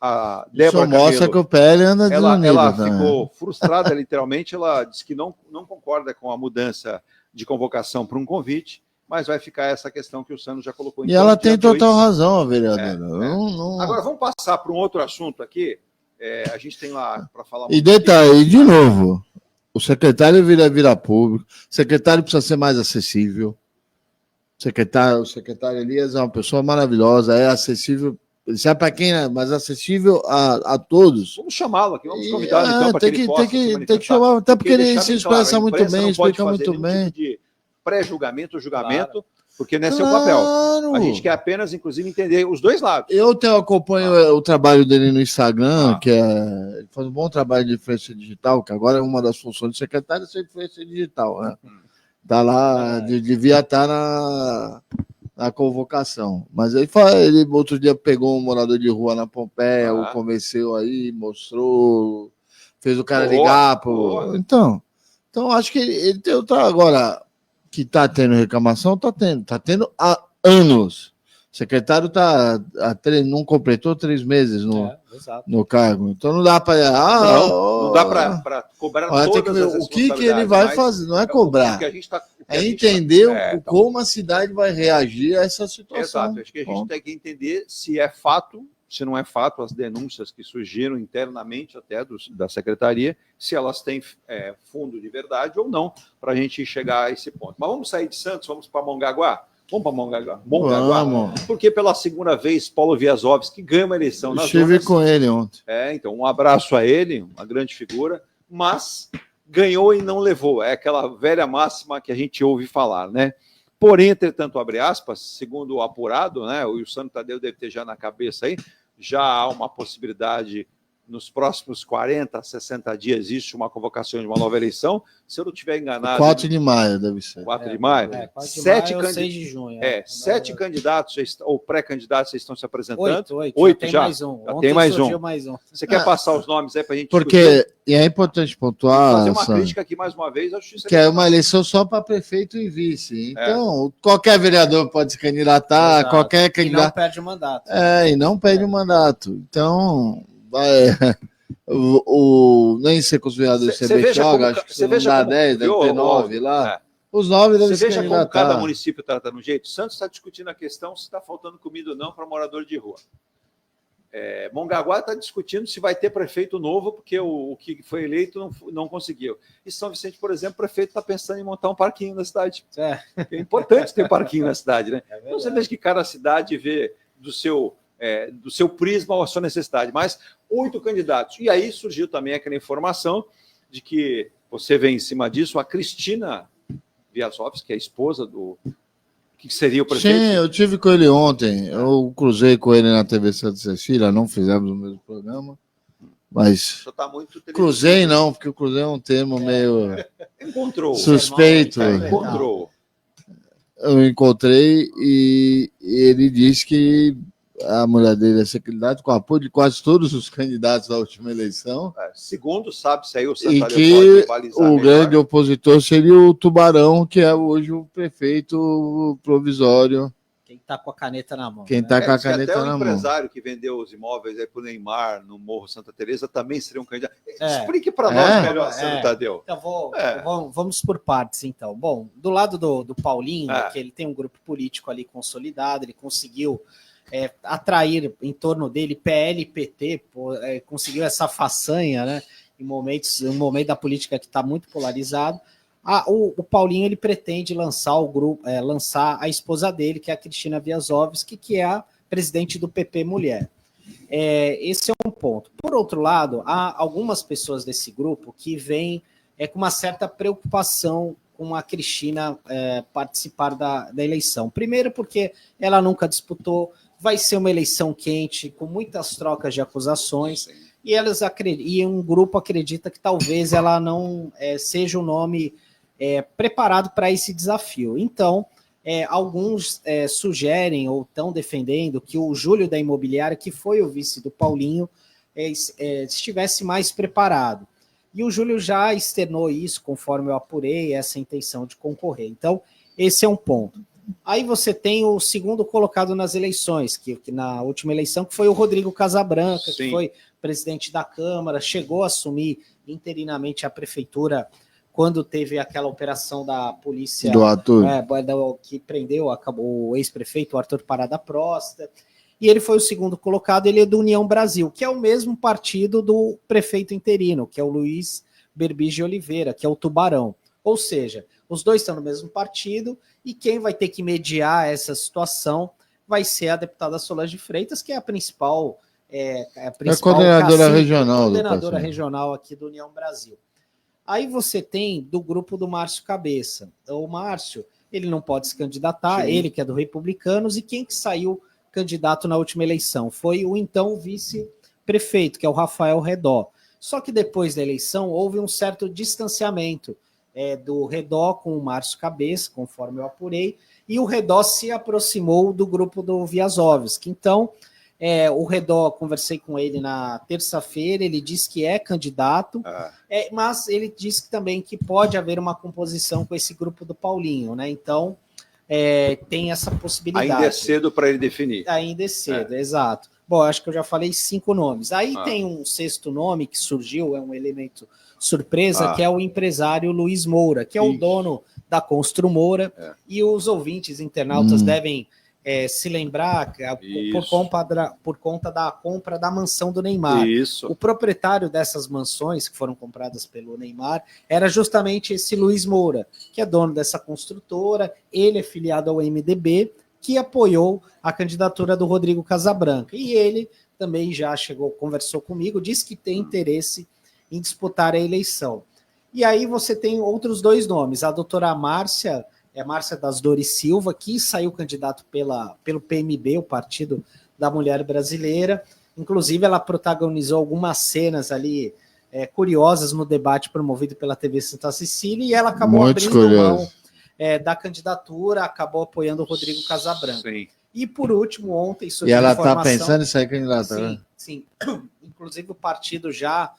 a Débora Camelo, mostra que o PL anda desunido. Ela ficou frustrada, literalmente, ela disse que não concorda com a mudança de convocação para um convite, mas vai ficar essa questão que o Santos já colocou em E ela tem total razão, a vereadora. Agora, vamos passar para um outro assunto aqui. A gente tem lá para falar... E detalhe, de novo, o secretário vira público, o secretário precisa ser mais acessível. O secretário Elias é uma pessoa maravilhosa, é acessível, sabe para quem é, mas acessível a todos. Vamos chamá-lo aqui, vamos convidá-lo então para que ele possa tem que chamar, até porque ele se expressa muito bem, explica muito bem. Tipo de pré-julgamento, julgamento, porque não é seu papel. A gente quer apenas, inclusive, entender os dois lados. Eu acompanho o trabalho dele no Instagram, ele faz um bom trabalho de influência digital, que agora é uma das funções do secretário, ser influência digital, né? Tá lá, devia estar na convocação. Mas ele outro dia pegou um morador de rua na Pompeia, o convenceu aí, mostrou, fez o cara ligar. Então, acho que ele tem agora que está tendo reclamação, está tendo há anos. O secretário não completou 3 meses no cargo. Então não dá para. Não dá para cobrar todas as o que ele vai fazer? Não é cobrar. É entender como a cidade vai reagir a essa situação. Exato. Acho que a gente tem que entender se é fato, se não é fato, as denúncias que surgiram internamente até da secretaria, se elas têm fundo de verdade ou não, para a gente chegar a esse ponto. Mas vamos sair de Santos, vamos para Mongaguá? Vamos para Mongaguá. Porque pela segunda vez, Paulo Wiazowski ganha uma eleição. Estive com ele ontem. Então, um abraço a ele, uma grande figura, mas ganhou e não levou. É aquela velha máxima que a gente ouve falar, né? Porém, entretanto, abre aspas, segundo o apurado, né? O Santo Tadeu deve ter já na cabeça aí, já há uma possibilidade nos próximos 40, 60 dias existe uma convocação de uma nova eleição. Se eu não estiver enganado... 4 de maio deve ser. 4 de maio? 6 de junho. 7 candidatos ou pré-candidatos estão se apresentando. 8 já. Tem mais um. Você quer passar os nomes aí para a gente discutir? E é importante pontuar... Fazer uma crítica aqui mais uma vez à Justiça que é uma eleição só para prefeito e vice. Então, qualquer vereador pode se candidatar, qualquer candidato... E não perde o mandato. E não perde o mandato. Então... nem sei que os vereadores CB joga, acho que se não dá 10, deve ter 9 lá. Os 9 devem se candidatar. Você veja como cada município trata no jeito. Santos está discutindo a questão se está faltando comida ou não para morador de rua. Mongaguá está discutindo se vai ter prefeito novo, porque o que foi eleito não conseguiu. E São Vicente, por exemplo, o prefeito está pensando em montar um parquinho na cidade. É importante ter parquinho na cidade, né? Então você veja que cada cidade vê do seu prisma a sua necessidade. Mas 8 candidatos. E aí surgiu também aquela informação de que você vê em cima disso a Cristina Viazovski, que é a esposa do... que seria o prefeito? Sim, eu tive com ele ontem. Eu cruzei com ele na TV Santa Cecília, não fizemos o mesmo programa, mas Tá muito cruzei não, porque o cruzei é um termo meio encontrou suspeito. Encontrou. Eu encontrei e ele disse que a mulher dele é ser candidata com apoio de quase todos os candidatos da última eleição. Segundo sabe, saiu o Santa E que o grande opositor seria o Tubarão, que é hoje o prefeito provisório. Quem está com a caneta na mão. Quem está com a caneta até na o mão. empresário que vendeu os imóveis para o Neymar no Morro Santa Teresa também seria um candidato. Explique para nós melhor, Sérgio Tadeu. Então, vamos por partes, então. Bom, do lado do Paulinho, que ele tem um grupo político ali consolidado, ele conseguiu atrair em torno dele PL e PT, conseguiu essa façanha, né? Em um momento da política que está muito polarizado. O Paulinho ele pretende lançar lançar a esposa dele, que é a Cristina Viazovski, que é a presidente do PP Mulher. Esse é um ponto. Por outro lado, há algumas pessoas desse grupo que vêm com uma certa preocupação com a Cristina participar da eleição. Primeiro porque ela nunca disputou, vai ser uma eleição quente, com muitas trocas de acusações, e um grupo acredita que talvez ela não seja o nome preparado para esse desafio. Então, alguns sugerem ou estão defendendo que o Júlio da Imobiliária, que foi o vice do Paulinho, estivesse mais preparado. E o Júlio já externou isso, conforme eu apurei, essa intenção de concorrer. Então, esse é um ponto. Aí você tem o segundo colocado nas eleições, que na última eleição, que foi o Rodrigo Casabranca, que foi presidente da Câmara, chegou a assumir interinamente a prefeitura quando teve aquela operação da polícia do Arthur, que prendeu o ex-prefeito Arthur Parada Prosta, e ele foi o segundo colocado. Ele é do União Brasil, que é o mesmo partido do prefeito interino, que é o Luiz Berbige Oliveira, que é o Tubarão. Ou seja, os dois estão no mesmo partido, e quem vai ter que mediar essa situação vai ser a deputada Solange Freitas, que é a principal coordenadora regional coordenadora regional aqui do União Brasil. Aí você tem do grupo do Márcio Cabeça. O Márcio, ele não pode se candidatar, ele que é do Republicanos, e quem que saiu candidato na última eleição foi o então vice-prefeito, que é o Rafael Redó. Só que depois da eleição houve um certo distanciamento do Redó com o Márcio Cabeça, conforme eu apurei, e o Redó se aproximou do grupo do Viazovski. Então, o Redó, conversei com ele na terça-feira, ele disse que é candidato, mas ele disse também que pode haver uma composição com esse grupo do Paulinho, né? Então, tem essa possibilidade. Ainda é cedo para ele definir. Ainda é cedo, exato. Bom, acho que eu já falei 5 nomes. Aí tem um sexto nome que surgiu, é um elemento surpresa, que é o empresário Luiz Moura, que é o dono da Constru Moura, e os ouvintes internautas devem se lembrar por conta da compra da mansão do Neymar. Isso. O proprietário dessas mansões que foram compradas pelo Neymar era justamente esse Luiz Moura, que é dono dessa construtora, ele é filiado ao MDB, que apoiou a candidatura do Rodrigo Casabranca. E ele também já conversou comigo, disse que tem interesse em disputar a eleição. E aí você tem outros 2 nomes, a doutora Márcia das Dores Silva, que saiu candidato pelo PMB, o Partido da Mulher Brasileira. Inclusive, ela protagonizou algumas cenas ali curiosas no debate promovido pela TV Santa Cecília, e ela acabou abrindo mão da candidatura, acabou apoiando o Rodrigo Casabranca. Sim. E, por último, ontem surgiu a informação... E ela está pensando em sair candidata, né? Sim. Inclusive, o partido já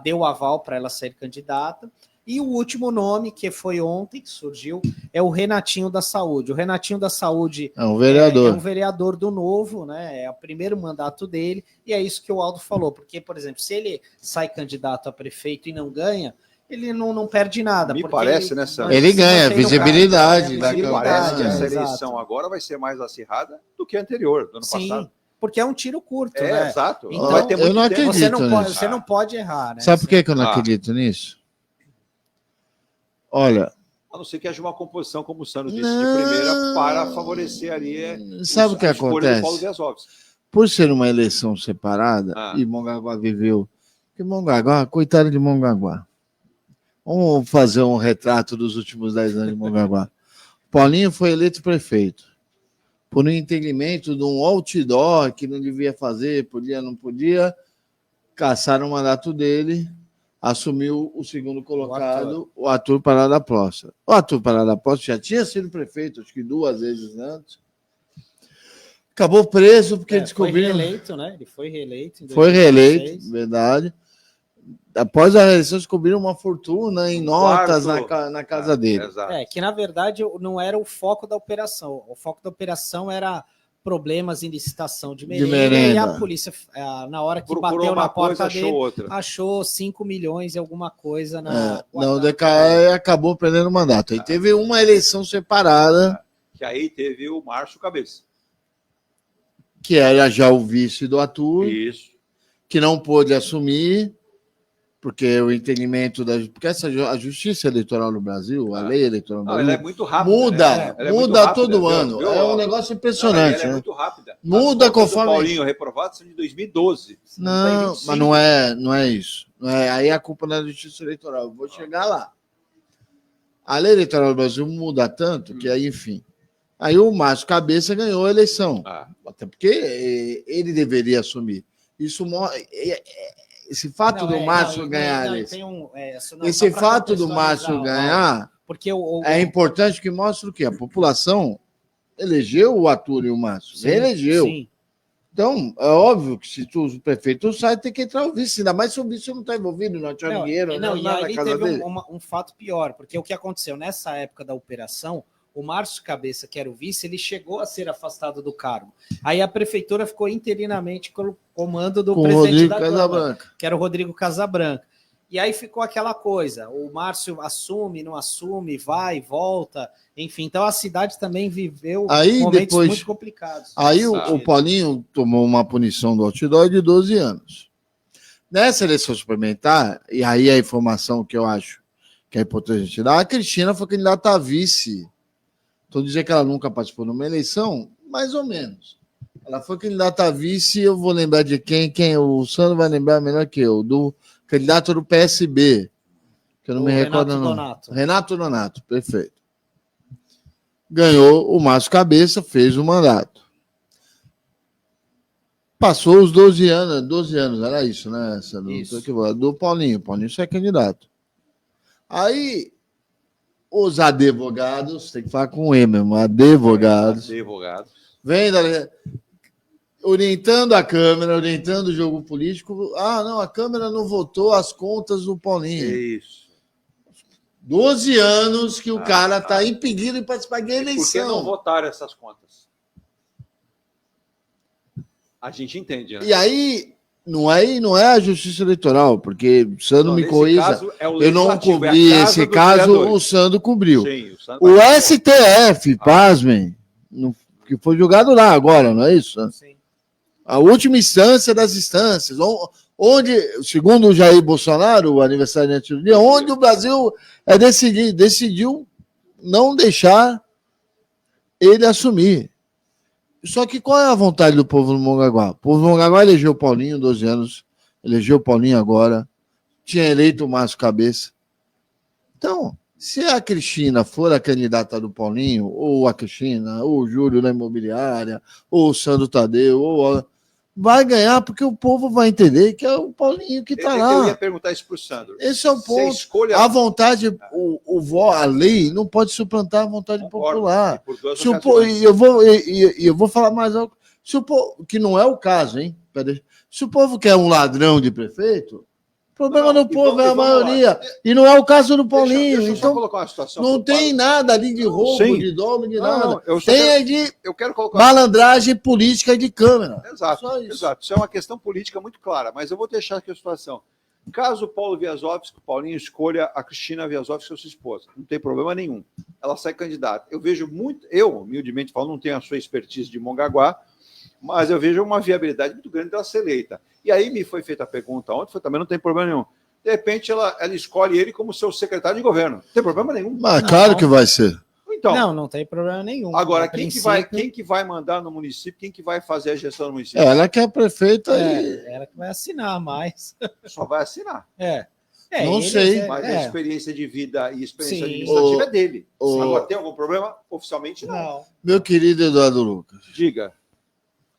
deu aval para ela ser candidata. E o último nome, que foi ontem, que surgiu, é o Renatinho da Saúde. O Renatinho da Saúde é um vereador. É um vereador do Novo, né? É o primeiro mandato dele, e é isso que o Aldo falou. Porque, por exemplo, se ele sai candidato a prefeito e não ganha, ele não perde nada. Me parece, né, Sandro? Ele ganha visibilidade. Me parece que essa eleição agora vai ser mais acirrada do que a anterior, do ano passado. porque é um tiro curto, né? Exato. Então, vai ter eu muito não tempo. acredito Você não pode errar, né? Sabe por que eu não acredito nisso? Olha... A não ser que haja uma composição, como o Sano disse, de primeira, para favorecer ali sabe o que acontece? Do Paulo Wiazowski. Por ser uma eleição separada, e Mongaguá viveu... Porque Mongaguá, coitado de Mongaguá. Vamos fazer um retrato dos últimos 10 anos de Mongaguá. Paulinho foi eleito prefeito. Por um entendimento de um outdoor que não devia fazer, podia, não podia, caçaram o mandato dele, assumiu o segundo colocado, o Arthur Parada Próstata. O Arthur Parada Próstata já tinha sido prefeito, acho que 2 vezes antes. Acabou preso porque descobriram... Foi reeleito, né? Ele foi reeleito em 2016. Foi reeleito, verdade. Após a eleição, descobriram uma fortuna em notas na casa dele. Exato. Que na verdade não era o foco da operação. O foco da operação era problemas em licitação de merenda. E a polícia, na hora que bateu na porta dele, achou 5 milhões e alguma coisa na... Não, acabou prendendo o mandato. Aí teve uma eleição separada. Que aí teve o Márcio Cabeça. Que era já o vice do Arthur. Isso. Que não pôde assumir, porque o entendimento da... Porque a justiça eleitoral no Brasil, a lei eleitoral no Brasil... Ela é muito rápida. Muda todo ano. É um negócio impressionante. Ela é muito rápida. Muda conforme... O Paulinho reprovado são de 2012. Não, mas não é isso. Não é, aí a culpa não é da justiça eleitoral. Eu vou chegar lá. A lei eleitoral do Brasil muda tanto que aí, enfim... Aí o Márcio Cabeça ganhou a eleição. Até porque ele deveria assumir. Isso esse fato do Márcio ganhar. Esse fato do Márcio ganhar porque é importante, porque mostra o quê? A população elegeu o Arthur e o Márcio. Reelegeu. Sim. Então, é óbvio que se o prefeito sai, tem que entrar o vice. Ainda mais se o vice não está envolvido, não tinha dinheiro. Não, e aí teve um fato pior, porque o que aconteceu nessa época da operação. O Márcio Cabeça, que era o vice, ele chegou a ser afastado do cargo. Aí a prefeitura ficou interinamente com o comando do presidente da Câmara, que era o Rodrigo Casabranca. E aí ficou aquela coisa, o Márcio assume, não assume, vai, volta, enfim. Então a cidade também viveu momentos muito complicados. Aí o Paulinho tomou uma punição do outdoor de 12 anos. Nessa eleição suplementar, e aí a informação que eu acho que é importante a gente dar, a Cristina foi candidata a vice. Estou dizendo que ela nunca participou numa eleição, mais ou menos. Ela foi candidata a vice, eu vou lembrar de quem o Sandro vai lembrar melhor que eu, do candidato do PSB, que eu não me recordo não. Renato Donato, perfeito. Ganhou o Márcio Cabeça, fez o mandato. Passou os 12 anos, era isso, né? Do Paulinho. Paulinho só é candidato. Aí... Os advogados, tem que falar com ele mesmo, advogados. Vem orientando a Câmara, orientando o jogo político. Não, a Câmara não votou as contas do Paulinho. Isso. 12 anos que o cara está impedido de participar da eleição. Por que não votaram essas contas? A gente entende, né? E aí... Não é a justiça eleitoral, porque o Sandro me corrija. Eu não cobri esse caso, o Sandro cobriu. Sim, o STF, pasmem, que foi julgado lá agora, não é isso? Sim. A última instância das instâncias, onde, segundo o Jair Bolsonaro, o aniversariante do dia, onde o Brasil decidiu não deixar ele assumir. Só que qual é a vontade do povo do Mongaguá? O povo do Mongaguá elegeu o Paulinho 12 anos, elegeu o Paulinho agora, tinha eleito o Márcio Cabeça. Então, se a Cristina for a candidata do Paulinho, ou a Cristina, ou o Júlio da Imobiliária, ou o Sandro Tadeu, vai ganhar, porque o povo vai entender que é o Paulinho que está lá. Eu ia perguntar isso para o Sandro. Esse é o ponto. A vontade, a lei não pode suplantar a vontade popular. Eu vou falar mais algo. Que não é o caso, hein? Se o povo quer um ladrão de prefeito, o problema do povo é a maioria. E não é o caso do Paulinho. Deixa eu então, colocar uma situação não tem nada ali de roubo, de dolo, de nada. Eu quero colocar malandragem política de Câmara. Exato. Isso é uma questão política muito clara, mas eu vou deixar aqui a situação. Caso o Paulo Wiazowski, o Paulinho, escolha a Cristina Wiazowski, sua esposa, não tem problema nenhum. Ela sai candidata. Eu vejo muito, humildemente falo, não tenho a sua expertise de Mongaguá, mas eu vejo uma viabilidade muito grande dela ser eleita. E aí me foi feita a pergunta ontem, também não tem problema nenhum. De repente, ela escolhe ele como seu secretário de governo. Não tem problema nenhum. Mas claro que vai ser. Então, não tem problema nenhum. Agora, quem que vai mandar no município? Quem que vai fazer a gestão no município? Ela que é a prefeita ela que vai assinar mais. Só vai assinar. Não sei. Mas a experiência de vida e experiência administrativa é dele. Agora, tem algum problema? Oficialmente, não. Meu querido Eduardo Lucas. Diga.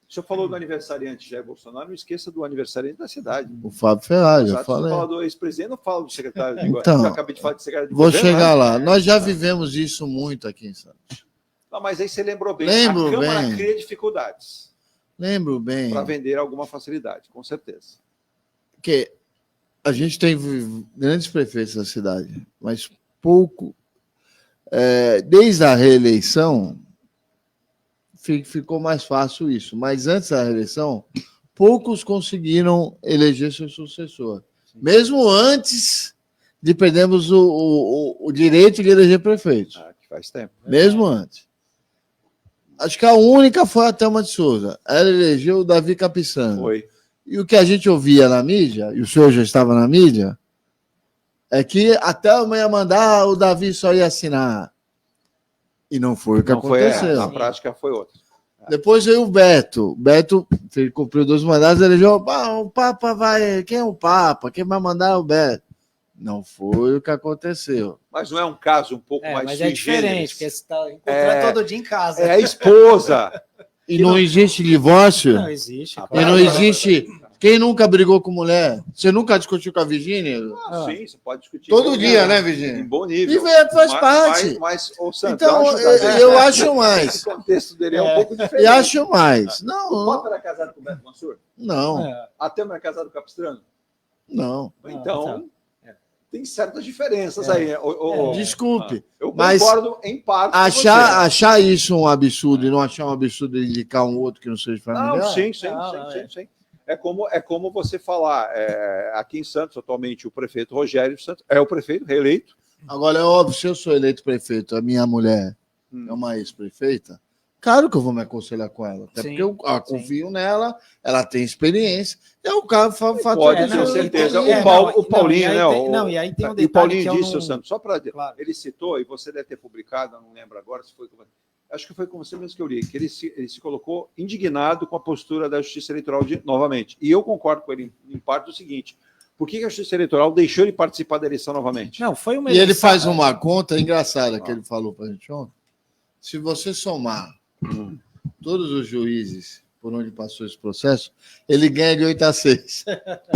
O senhor falou do aniversariante Jair Bolsonaro, não esqueça do aniversariante da cidade. O Fábio não falei. Você fala do ex-presidente, não fala do secretário de então, eu acabei de falar de secretário de vou governo. Chegar lá. Nós já vivemos isso muito aqui em Santos. Não, mas aí você lembrou bem. Lembro a Câmara bem. Cria dificuldades. Lembro bem. Para vender alguma facilidade, com certeza. Porque a gente tem grandes prefeitos na cidade, mas pouco. Desde a reeleição, ficou mais fácil isso. Mas antes da reeleição, poucos conseguiram eleger seu sucessor. Mesmo antes de perdermos o direito de eleger prefeito. Que faz tempo. Mesmo antes. Acho que a única foi a Thelma de Souza. Ela elegeu o Davi Capistrano. Foi. E o que a gente ouvia na mídia, e o senhor já estava na mídia, é que a Thelma ia mandar, o Davi só ia assinar. E não foi o que aconteceu. Na prática foi outra. Depois veio o Beto. O Beto cumpriu 2 mandatos, elegeu, o Papa vai... Quem é o Papa? Quem vai mandar é o Beto. Não foi o que aconteceu. Mas não é um caso um pouco mais mas é diferente, porque você está encontrando todo dia em casa. É a esposa. E não existe divórcio? Não existe. Claro. E não existe... Quem nunca brigou com mulher? Você nunca discutiu com a Virgínia? Sim, você pode discutir. Todo dia, né, Virgínia? Em bom nível. E faz parte. Mas o Santos, então, eu acho mais. O contexto dele é um pouco diferente. E acho mais. Não. O Papa era casado com o Beto Mansur? Não. A Thelma era casada com o Capistrano? Não. Então, tem certas diferenças aí. Desculpe. Eu concordo em parte com você. Achar isso um absurdo e não achar um absurdo indicar um outro que não seja familiar? Não, sim. É como você falar, aqui em Santos, atualmente, o prefeito Rogério Santos é o prefeito reeleito. Agora, é óbvio, se eu sou eleito prefeito, a minha mulher é uma ex-prefeita, claro que eu vou me aconselhar com ela, até porque eu confio nela, ela tem experiência, é o cara pode ter certeza. O Paulinho, né? E aí tem um detalhe. O Paulinho que disse, Santos, só para. Claro. Ele citou, e você deve ter publicado, não lembro agora se foi. Acho que foi com você mesmo que eu li, que ele se colocou indignado com a postura da Justiça Eleitoral novamente. E eu concordo com ele em parte do seguinte: por que a Justiça Eleitoral deixou ele participar da eleição novamente? Não, foi uma eleição. E ele faz uma conta engraçada que ele falou para a gente ontem. Se você somar todos os juízes por onde passou esse processo, ele ganha de 8-6.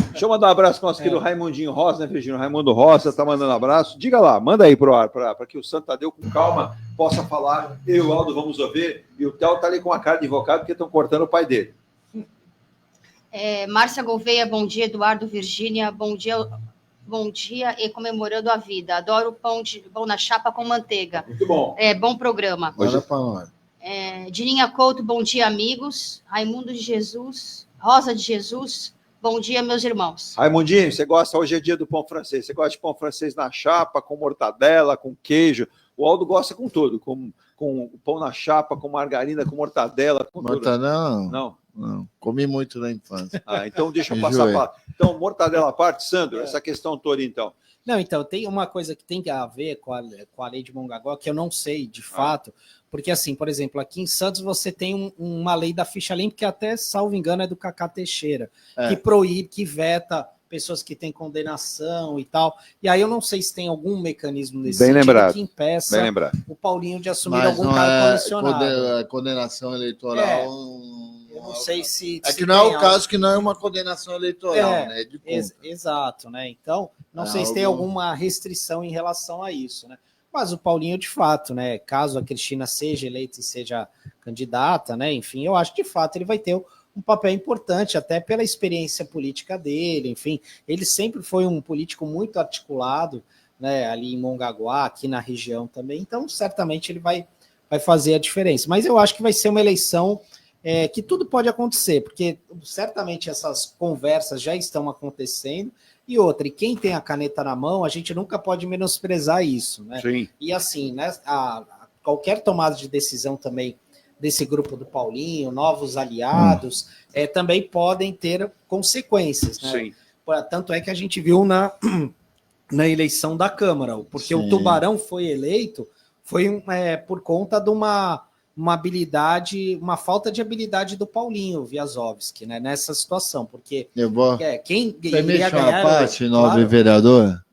Deixa eu mandar um abraço para o nosso querido Raimundinho Rosa, né, Virgínio? Raimundo Rosa está mandando abraço. Diga lá, manda aí pro ar, para que o Santo Tadeu, com calma, possa falar. Eu e o Aldo vamos ouvir. E o Theo está ali com a cara de invocado porque estão cortando o pai dele. Márcia Gouveia, bom dia. Eduardo, Virgínia, bom dia e comemorando a vida. Adoro pão na chapa com manteiga. Muito bom. Bom programa. Dininha Couto, bom dia, amigos. Raimundo de Jesus, Rosa de Jesus, bom dia, meus irmãos. Raimundinho, você gosta, hoje é dia do pão francês, você gosta de pão francês na chapa, com mortadela, com queijo. O Aldo gosta com tudo, com pão na chapa, com margarina, com mortadela, com mortadela, tudo. Não. Comi muito na infância. Então deixa eu passar para... Então, mortadela à parte, Sandro, essa questão toda, então. Não, então, tem uma coisa que tem a ver com a lei de Mongaguá, que eu não sei, de fato, porque, assim, por exemplo, aqui em Santos você tem uma lei da ficha limpa, que até, salvo engano, é do Cacá Teixeira, que proíbe, que veta pessoas que têm condenação e tal. E aí eu não sei se tem algum mecanismo nesse sentido que impeça o Paulinho de assumir algum cargo comissionado. Condenação eleitoral... Eu não sei se... É que não é o caso, que não é uma condenação eleitoral, né? Exato, né? Então, não sei se tem alguma restrição em relação a isso, né? Mas o Paulinho, de fato, né? Caso a Cristina seja eleita e seja candidata, né? Enfim, eu acho que, de fato, ele vai ter um papel importante, até pela experiência política dele, enfim. Ele sempre foi um político muito articulado, né? Ali em Mongaguá, aqui na região também. Então, certamente, ele vai fazer a diferença. Mas eu acho que vai ser uma eleição... que tudo pode acontecer, porque certamente essas conversas já estão acontecendo, e outra, e quem tem a caneta na mão, a gente nunca pode menosprezar isso, né? Sim. E assim, né, qualquer tomada de decisão também desse grupo do Paulinho, novos aliados, também podem ter consequências, né? Sim. Tanto é que a gente viu na eleição da Câmara, porque Sim. o Tubarão foi eleito por conta de uma habilidade, uma falta de habilidade do Paulinho Viazovski, né, nessa situação, porque quem iria ganhar... parte, nobre vereador,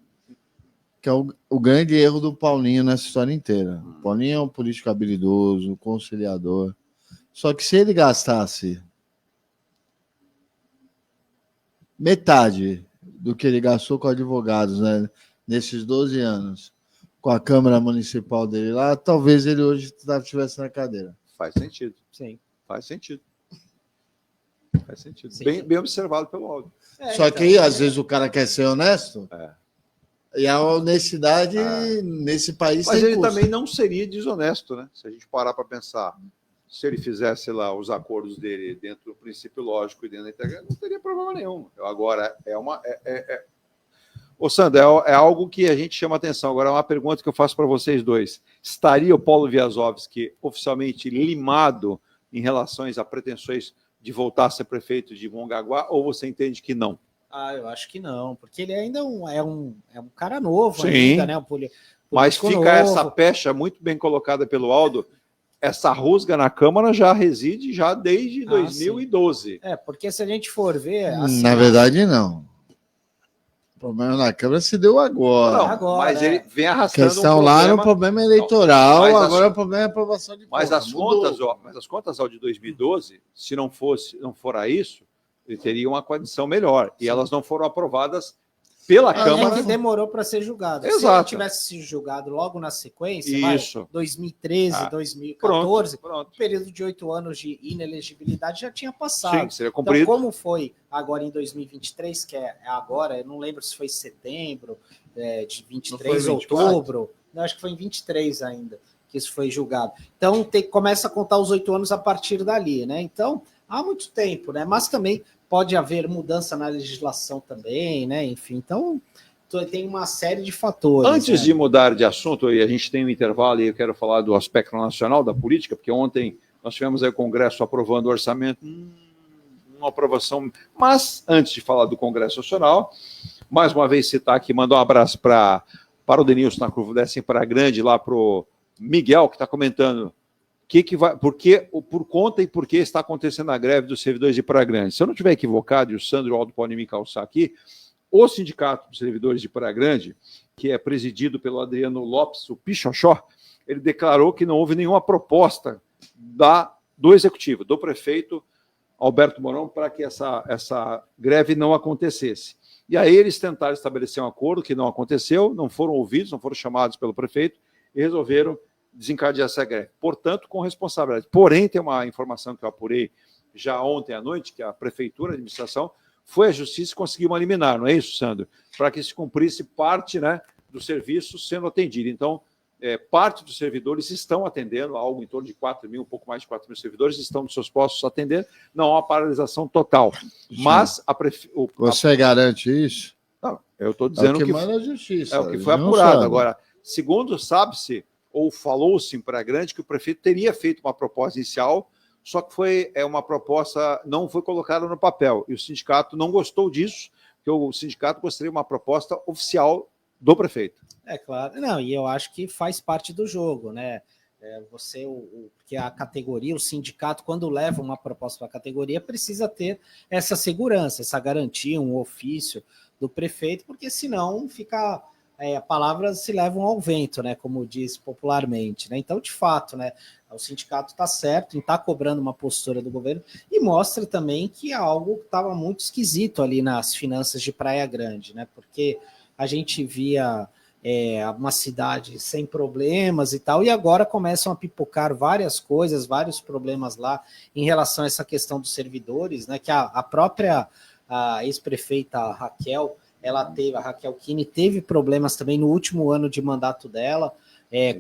que é o grande erro do Paulinho nessa história inteira. O Paulinho é um político habilidoso, conciliador, só que se ele gastasse metade do que ele gastou com advogados, né, nesses 12 anos, com a Câmara Municipal dele lá, talvez ele hoje estivesse na cadeira. Faz sentido. Sim. Faz sentido. Faz sentido. Sim. Bem observado pelo áudio. Só que, às vezes, o cara quer ser honesto, e a honestidade nesse país Mas tem ele custo. também não seria desonesto, né? Se a gente parar para pensar, se ele fizesse lá os acordos dele dentro do princípio lógico e dentro da integridade, não teria problema nenhum. Agora, Ô, Sandra, é algo que a gente chama atenção. Agora, uma pergunta que eu faço para vocês dois. Estaria o Paulo Viazovski oficialmente limado em relação a pretensões de voltar a ser prefeito de Mongaguá, ou você entende que não? Eu acho que não, porque ele ainda é um cara novo. Sim, ainda, né? Mas fica novo. essa pecha muito bem colocada pelo Aldo. Essa rusga na Câmara já reside desde 2012. Sim. Porque se a gente for ver... Assim, na verdade, não. O problema na Câmara se deu agora. Não, mas ele vem arrastando a questão lá era um problema eleitoral, Não, agora é um problema de aprovação de mas conta. as contas ao de 2012, se não fora isso, ele teria uma condição melhor. E elas não foram aprovadas pela Câmara. Que demorou para ser julgado. Exato. Se ele tivesse sido julgado logo na sequência, 2013, 2014, pronto. O período de 8 anos de inelegibilidade já tinha passado. Sim, seria cumprido. Então, como foi agora em 2023, que é agora, eu não lembro se foi setembro de 23, outubro, não, acho que foi em 23 ainda que isso foi julgado. Então, começa a contar os 8 anos a partir dali, né? Então, há muito tempo, né? Mas também pode haver mudança na legislação também, né? Enfim, então tem uma série de fatores. Antes de mudar de assunto, e a gente tem um intervalo e eu quero falar do aspecto nacional da política, porque ontem nós tivemos aí o Congresso aprovando o orçamento, uma aprovação. Mas, antes de falar do Congresso Nacional, mais uma vez citar aqui, mandar um abraço para o Denilson na Curva Desce em Praia Grande, lá para o Miguel, que está comentando por conta e por que está acontecendo a greve dos servidores de Praia Grande. Se eu não estiver equivocado, e o Sandro e o Aldo podem me calçar aqui, o Sindicato dos Servidores de Praia Grande, que é presidido pelo Adriano Lopes, o Pichoxó, ele declarou que não houve nenhuma proposta do Executivo, do prefeito Alberto Mourão, para que essa greve não acontecesse. E aí eles tentaram estabelecer um acordo que não aconteceu, não foram ouvidos, não foram chamados pelo prefeito e resolveram desencadear essa greve. Portanto, com responsabilidade. Porém, tem uma informação que eu apurei já ontem à noite, que a prefeitura, a administração, foi à justiça e conseguiu uma liminar, não é isso, Sandro? Para que se cumprisse parte, né, do serviço sendo atendido. Então, parte dos servidores estão atendendo, algo em torno de 4 mil, um pouco mais de 4 mil servidores estão nos seus postos atendendo, não há uma paralisação total. Mas Você garante isso? Não, eu estou dizendo que manda a justiça. É o que foi apurado. Agora, segundo sabe-se, ou falou-se em Praia Grande, que o prefeito teria feito uma proposta inicial, só que uma proposta não foi colocada no papel. E o sindicato não gostou disso, porque o sindicato gostaria de uma proposta oficial do prefeito. É claro. Não, e eu acho que faz parte do jogo, né? Porque a categoria, o sindicato, quando leva uma proposta para a categoria, precisa ter essa segurança, essa garantia, um ofício do prefeito, porque senão fica... palavras se levam ao vento, né, como diz popularmente, né? Então, de fato, né, o sindicato está certo em estar cobrando uma postura do governo e mostra também que é algo que estava muito esquisito ali nas finanças de Praia Grande, né? Porque a gente via uma cidade sem problemas e tal, e agora começam a pipocar várias coisas, vários problemas lá em relação a essa questão dos servidores, né? Que a própria ex-prefeita Raquel, a Raquel Kine teve problemas também no último ano de mandato dela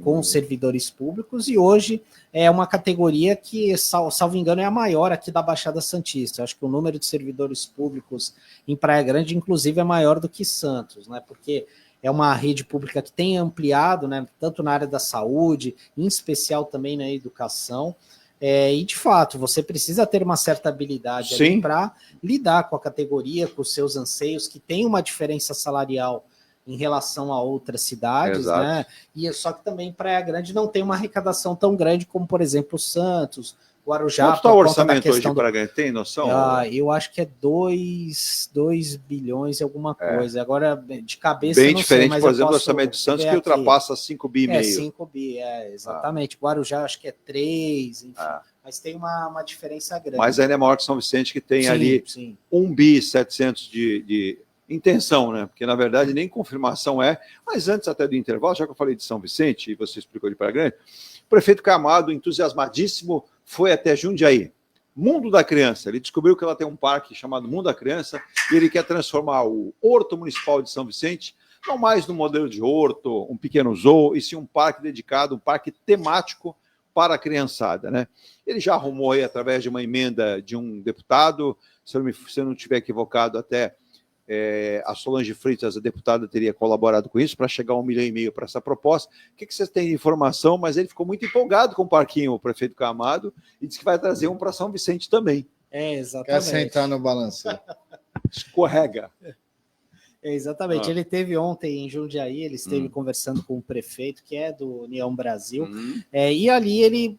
com os servidores públicos, e hoje é uma categoria que, salvo engano, é a maior aqui da Baixada Santista. Eu acho que o número de servidores públicos em Praia Grande, inclusive, é maior do que Santos, né? Porque é uma rede pública que tem ampliado, né, tanto na área da saúde, em especial também na educação, E, de fato, você precisa ter uma certa habilidade para lidar com a categoria, com os seus anseios, que tem uma diferença salarial em relação a outras cidades, né? E só que também Praia Grande não tem uma arrecadação tão grande como, por exemplo, o Santos, Guarujá. Quanto está o orçamento hoje de Praia Grande? Tem noção? Eu acho que é 2 bilhões e alguma coisa. Agora, de cabeça, bem não diferente, sei, mas por exemplo, do orçamento de Santos, que ultrapassa 5 bi e meio. 5 bi, exatamente. Guarujá, acho que é 3, enfim. Mas tem uma diferença grande. Mas ainda é maior que São Vicente, que tem ali 1 bi 700 de intenção, né? Porque, na verdade, nem confirmação é. Mas antes até do intervalo, já que eu falei de São Vicente, e você explicou de Praia Grande, o prefeito Camargo, entusiasmadíssimo, foi até Jundiaí. Mundo da Criança. Ele descobriu que ela tem um parque chamado Mundo da Criança e ele quer transformar o Horto Municipal de São Vicente não mais num modelo de horto, um pequeno zoo, e sim um parque dedicado, um parque temático para a criançada, né? Ele já arrumou aí, através de uma emenda de um deputado, se eu não estiver equivocado, até a Solange Freitas, a deputada, teria colaborado com isso para chegar a 1,5 milhão para essa proposta. O que vocês têm de informação? Mas ele ficou muito empolgado com o parquinho, o prefeito Camargo, e disse que vai trazer um para São Vicente também. Exatamente. Quer sentar no balanço. Escorrega. Exatamente. Ele teve ontem em Jundiaí, ele esteve conversando com o prefeito, que é do União Brasil, e ali ele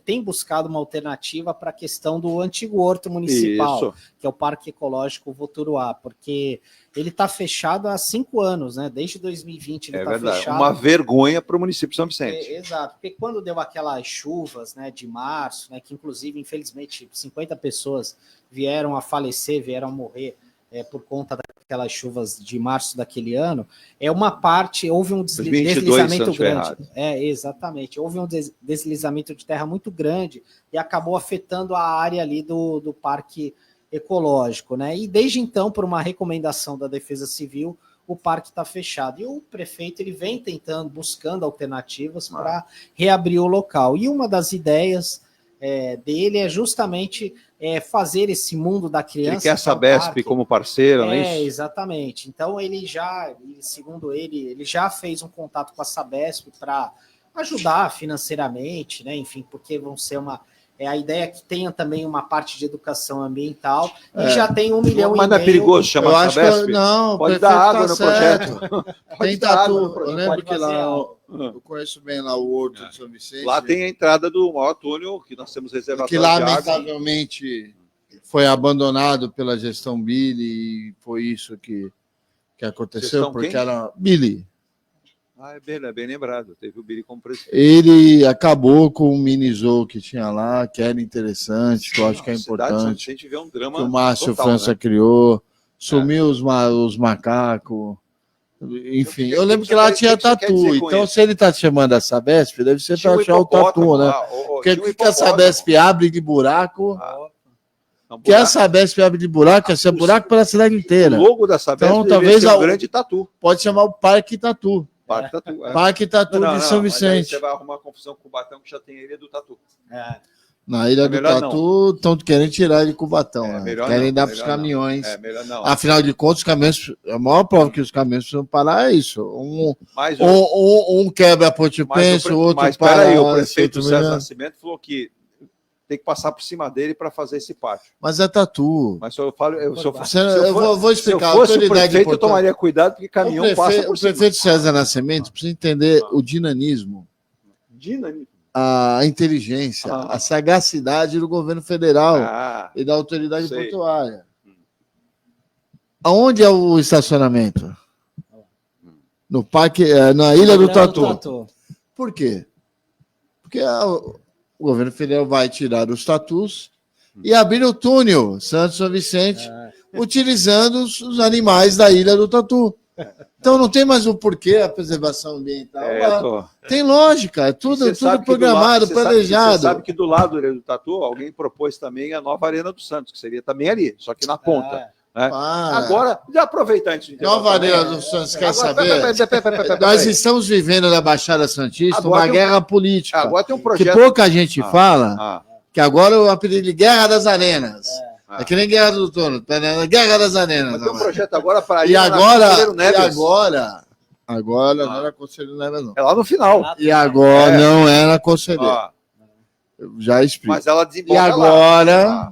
tem buscado uma alternativa para a questão do antigo horto municipal, que é o Parque Ecológico Voturuá, porque ele está fechado há 5 anos, né? Desde 2020 ele está fechado. Uma vergonha para o município de São Vicente. Exato, porque quando deu aquelas chuvas, né, de março, né, que inclusive, infelizmente, 50 pessoas vieram a falecer, vieram a morrer, por conta daquelas chuvas de março daquele ano, houve um deslizamento grande. Exatamente, houve um deslizamento de terra muito grande e acabou afetando a área ali do parque ecológico, né? E desde então, por uma recomendação da Defesa Civil, o parque está fechado. E o prefeito ele vem buscando alternativas para reabrir o local. E uma das ideias dele é justamente fazer esse mundo da criança. Ele quer a Sabesp como parceira, não é isso? Exatamente. Então, segundo ele já fez um contato com a Sabesp para ajudar financeiramente, né? Enfim, porque vão ser a ideia é que tenha também uma parte de educação ambiental e já tem 1,5 milhão. Mas não é perigoso chamar a Sabesp? Não, pode dar água no projeto. Tem tatu. Eu lembro que lá eu conheço bem lá o Horto de São Vicente. Lá tem a entrada do maior túnel que nós temos reservado. Que lamentavelmente foi abandonado pela gestão Billy e foi isso que aconteceu, gestão porque quem? era Billy. É bem lembrado. Teve o Billy como presidente. Ele acabou com o mini zoo que tinha lá, que era interessante, que eu acho que é importante. A gente vê um drama que o Márcio total, França criou. Sumiu os macacos. Enfim, eu lembro que lá tinha tatu. Então, se ele está chamando a Sabesp, deve ser para achar o tatu, né? Porque o que a Sabesp abre de buraco? Que a Sabesp abre de buraco, é buraco para a cidade inteira. O logo da Sabesp então, talvez ser um grande tatu. Pode chamar o Parque Tatu. Parque Tatu de São Vicente. Você vai arrumar confusão com o Cubatão, que já tem a Ilha do Tatu. Na Ilha do Tatu, estão querendo tirar ele de Cubatão. Querem dar para os caminhões. Afinal de contas, os caminhões. A maior prova que os caminhões precisam parar é isso. Um quebra a Ponte Pense, o outro para. Mas peraí, o prefeito César Nascimento falou que tem que passar por cima dele para fazer esse pátio. Mas é tatu. Mas eu falo, eu vou explicar. Se eu fosse o prefeito, eu tomaria cuidado, porque caminhão passa por cima. O prefeito César Nascimento precisa entender o dinamismo. A inteligência, a sagacidade do governo federal e da autoridade portuária. Aonde é o estacionamento? No parque, na Ilha do Tatu. Por quê? Porque o governo federal vai tirar os tatus e abrir o túnel Santos-São Vicente, utilizando os animais da Ilha do Tatu. Então não tem mais um porquê a preservação ambiental. Tem lógica, é tudo programado, planejado. Você sabe que do lado da Ilha do Tatu, alguém propôs também a nova Arena do Santos, que seria também ali, só que na ponta. Agora, já aproveitar antes de Nova Arena do Santos, quer saber? Nós estamos vivendo na Baixada Santista uma guerra política. Agora tem um projeto. Que pouca gente fala, que agora o apelido de Guerra das Arenas. É que nem Guerra do Trono, Guerra das Arenas. Mas tem um projeto agora para ir agora não era Conselheiro Neves, não. É lá no final. E agora não era Conselheiro. Eu já explico. Mas ela E desemboca agora,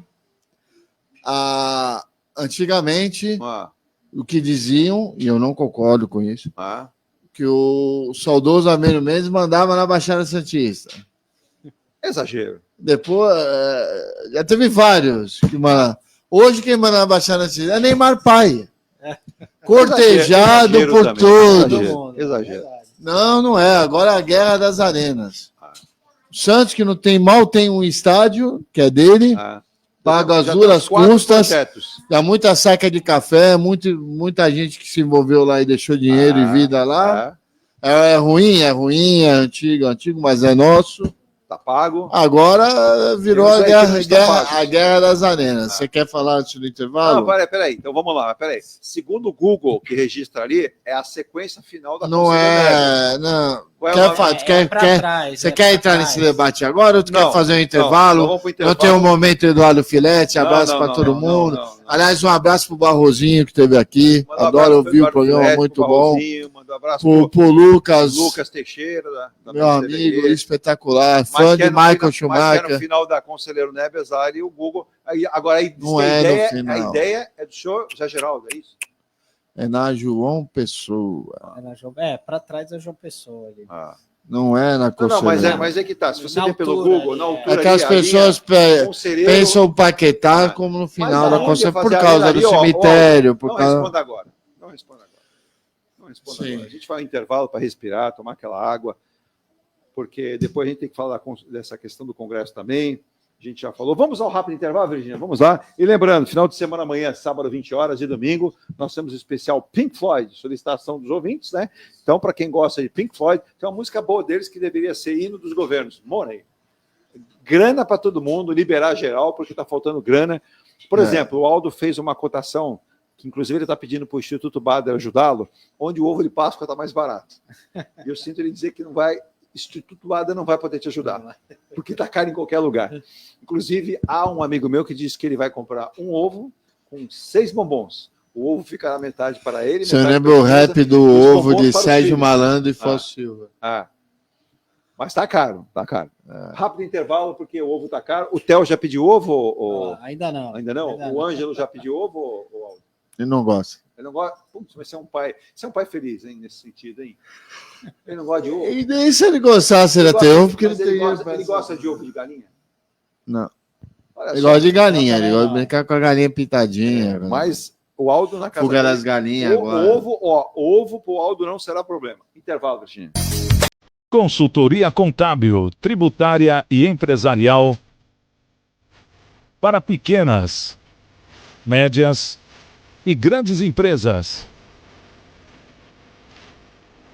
antigamente, o que diziam, e eu não concordo com isso, que o saudoso Amênio Mendes mandava na Baixada Santista. Exagero. Depois, já teve vários que mandam. Hoje quem manda na Baixada Santista é Neymar Pai. Cortejado exagero por também. todos. Exagero. Não é. Agora é a guerra das arenas. O Santos, que mal tem um estádio, que é dele, paga as duras custas, dá muita saca de café, muita gente que se envolveu lá e deixou dinheiro e vida lá. É ruim, é antigo, mas é nosso. Tá pago. Agora virou a guerra das arenas. Você quer falar antes do intervalo? Não, peraí. Então vamos lá, peraí. Segundo o Google, que registra ali, é a sequência final da Não é, não. Você quer entrar nesse debate agora ou tu quer fazer um intervalo? Eu tenho um momento, Eduardo Filete, abraço para todo mundo. Aliás, um abraço pro Barrozinho que esteve aqui. Adoro ouvir o programa, muito bom. Um abraço pro Lucas Teixeira, meu amigo, espetacular, fã de Michael Schumacher. Mas no final da Conselheiro Neves, ali o Google. Agora, não é no final. A ideia é do senhor Zé Geraldo, é isso? É na João Pessoa. Para trás é João Pessoa ali. Não é na Conselheiro. Não, mas é que tá. Se você ver pelo Google, na altura. É que as pessoas pensam o Paquetá como no final da Conselheiro, por causa do cemitério. Não responda agora. A gente vai ao intervalo para respirar, tomar aquela água, porque depois a gente tem que falar dessa questão do Congresso também. A gente já falou. Vamos ao rápido intervalo, Virginia? Vamos lá. E lembrando, final de semana amanhã, sábado, 20 horas e domingo, nós temos o especial Pink Floyd, solicitação dos ouvintes, né? Então, para quem gosta de Pink Floyd, tem uma música boa deles que deveria ser hino dos governos. Money. Grana para todo mundo, liberar geral, porque está faltando grana. Por exemplo, o Aldo fez uma cotação, que inclusive ele está pedindo para o Instituto Bader ajudá-lo, onde o ovo de Páscoa está mais barato. E eu sinto ele dizer que não vai... Instituto Bader não vai poder te ajudar, porque está caro em qualquer lugar. Inclusive, há um amigo meu que disse que ele vai comprar um ovo com 6 bombons. O ovo fica na metade para ele. Você lembra o rap do ovo de Sérgio Malandro e Fausto Silva? Mas está caro, está caro. Rápido intervalo, porque o ovo está caro. O Theo já pediu ovo? Ainda não. Ainda não? O Ângelo já pediu ovo? Ele não gosta. Ele não gosta? Putz, mas você é um pai feliz, hein, nesse sentido, hein? Ele não gosta de ovo? E nem se ele gostasse, ele ter ovo, porque ele gosta de ovo de galinha? Não. Ele gosta de galinha, ele gosta de brincar com a galinha pintadinha. Mas o Aldo na casa Fuga das galinhas agora. Ovo pro Aldo não será problema. Intervalo, Virginia. Consultoria contábil, tributária e empresarial para pequenas, médias e grandes empresas.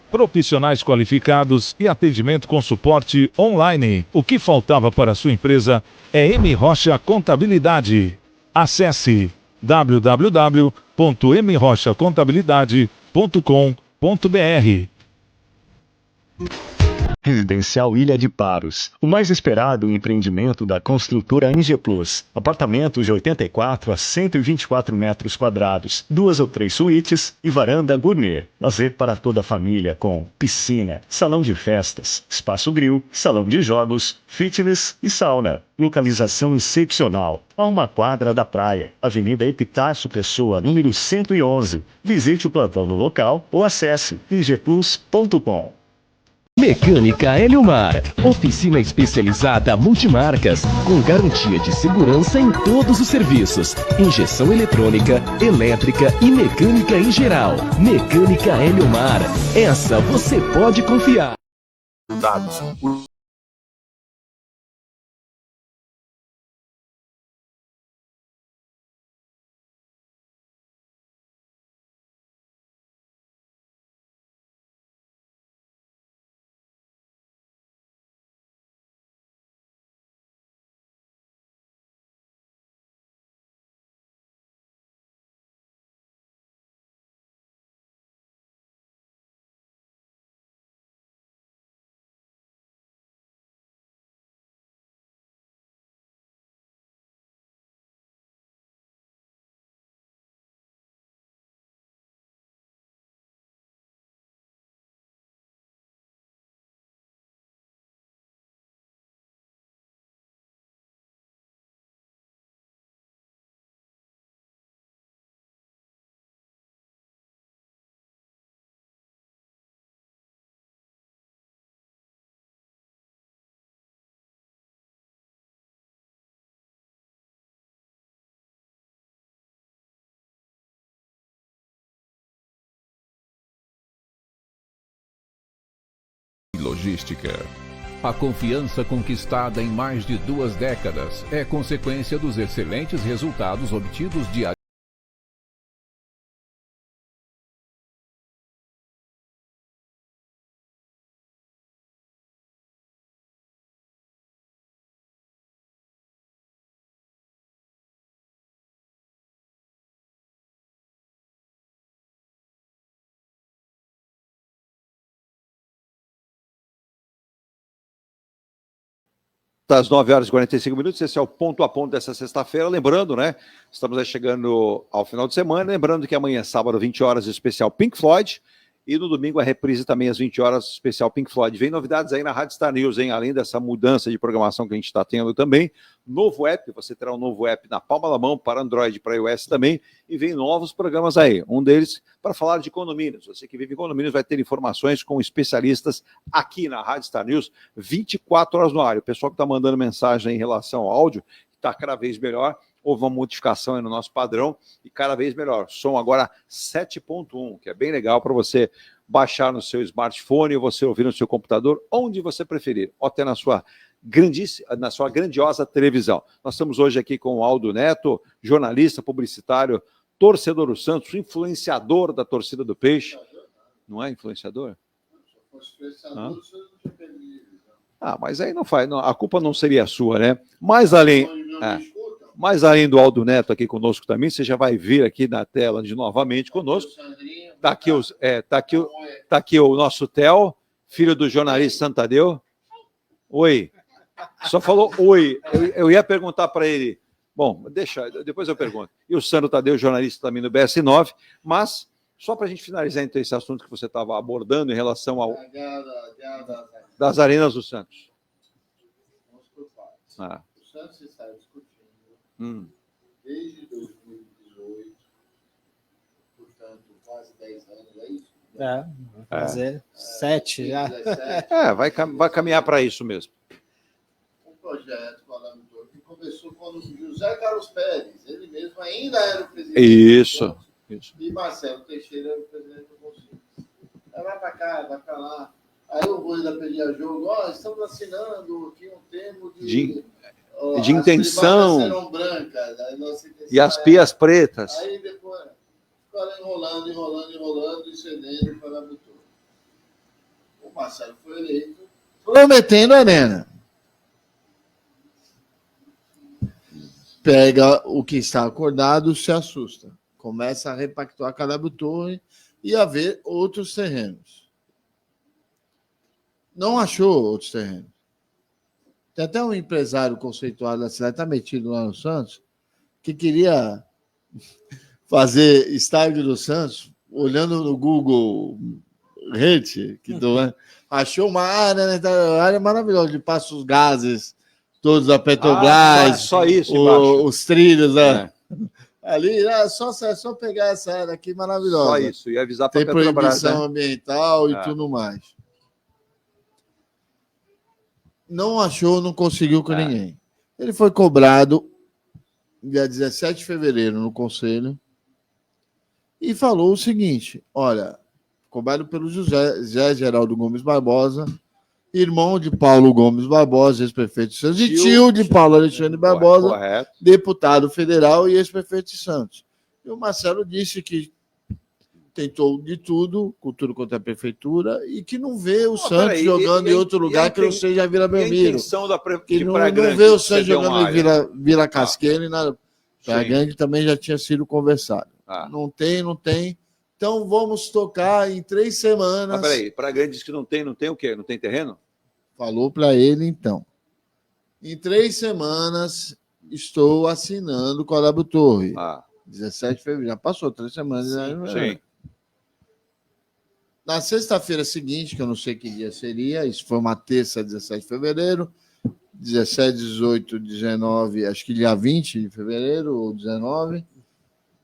Profissionais qualificados e atendimento com suporte online. O que faltava para a sua empresa é M. Rocha Contabilidade. Acesse www.mrochacontabilidade.com.br. Residencial Ilha de Paros, o mais esperado empreendimento da construtora NG Plus. Apartamentos de 84 a 124 metros quadrados, 2 ou 3 suítes e varanda gourmet. Lazer para toda a família com piscina, salão de festas, espaço grill, salão de jogos, fitness e sauna. Localização excepcional, a 1 quadra da praia, Avenida Epitácio Pessoa, número 111. Visite o plantão no local ou acesse igplus.com. Mecânica Eliomar, oficina especializada multimarcas, com garantia de segurança em todos os serviços, injeção eletrônica, elétrica e mecânica em geral. Mecânica Eliomar, essa você pode confiar. Logística. A confiança conquistada em mais de 2 décadas é consequência dos excelentes resultados obtidos diariamente. Das 9h45, esse é o ponto a ponto dessa sexta-feira. Lembrando, né? Estamos aí chegando ao final de semana. Lembrando que amanhã, sábado, 20 horas, especial Pink Floyd. E no domingo, a reprise também às 20 horas, especial Pink Floyd. Vem novidades aí na Rádio Star News, hein? Além dessa mudança de programação que a gente está tendo também. Novo app, você terá um novo app na palma da mão para Android e para iOS também. E vem novos programas aí. Um deles para falar de condomínios. Você que vive em condomínios vai ter informações com especialistas aqui na Rádio Star News, 24 horas no ar. O pessoal que está mandando mensagem em relação ao áudio, está cada vez melhor. Houve uma modificação aí no nosso padrão e cada vez melhor. Som agora 7.1, que é bem legal para você baixar no seu smartphone ou você ouvir no seu computador, onde você preferir, ou até na sua grandiosa televisão. Nós estamos hoje aqui com o Aldo Neto, jornalista, publicitário, torcedor do Santos, influenciador da torcida do Peixe. Não é influenciador? Mas aí não faz, não, a culpa não seria sua, né? Mas além do Aldo Neto aqui conosco também, você já vai vir aqui na tela novamente conosco. Tá aqui o nosso Theo, filho do jornalista Santadeu. Oi. Só falou oi. Eu ia perguntar para ele. Bom, deixa, depois eu pergunto. E o Sandro Tadeu, jornalista também do BS9. Mas, só para a gente finalizar então esse assunto que você estava abordando em relação ao das arenas do Santos. O Santos está discutindo desde 2018, portanto, quase 10 anos, é isso? Vai fazer 7 já. Vai caminhar para isso mesmo. Um projeto que começou quando José Carlos Pérez, ele mesmo ainda era o presidente. Isso. E Marcelo Teixeira era o presidente do Conselho. Vai para cá, vai para lá. Aí o Rueda pedia jogo, estamos assinando aqui um termo de intenção. Serão brancas, e as pias pretas. Aí depois ficaram enrolando e cedendo para a vitória. O Marcelo foi eleito prometendo a arena. Pega o que está acordado, se assusta. Começa a repactuar Caleb Torre e a ver outros terrenos. Não achou outros terrenos. Tem até um empresário conceituado da cidade, está metido lá no Santos, que queria fazer estádio do Santos, olhando no Google Earth, achou uma área maravilhosa, de Passos Gases, todos da Petrobras, só isso, os trilhos, ali, só pegar essa área aqui maravilhosa. Só isso, e avisar para a Petrobras. Tem proibição né? ambiental e tudo mais. Não achou, não conseguiu com ninguém. Ele foi cobrado dia 17 de fevereiro no Conselho e falou o seguinte: olha, cobrado pelo José Geraldo Gomes Barbosa, irmão de Paulo Gomes Barbosa, ex-prefeito de Santos, e tio de Paulo Alexandre Barbosa, correto. Deputado federal e ex-prefeito de Santos. E o Marcelo disse que tentou de tudo, cultura contra a prefeitura, e que não vê o Santos jogando em outro lugar que não seja Vila Belmiro. Que não vê o Santos jogando em Vila Casqueira e nada. Praia Grande também já tinha sido conversado. Não tem. Então vamos tocar em 3 semanas. Mas peraí, Praia Grande diz que não tem o quê? Não tem terreno? Falou para ele, então. Em 3 semanas estou assinando com a Caleb Torre. 17 de fevereiro. Já passou 3 semanas. Sim. Na sexta-feira seguinte, que eu não sei que dia seria, isso foi uma terça, 17 de fevereiro, 17, 18, 19, acho que dia 20 de fevereiro, ou 19,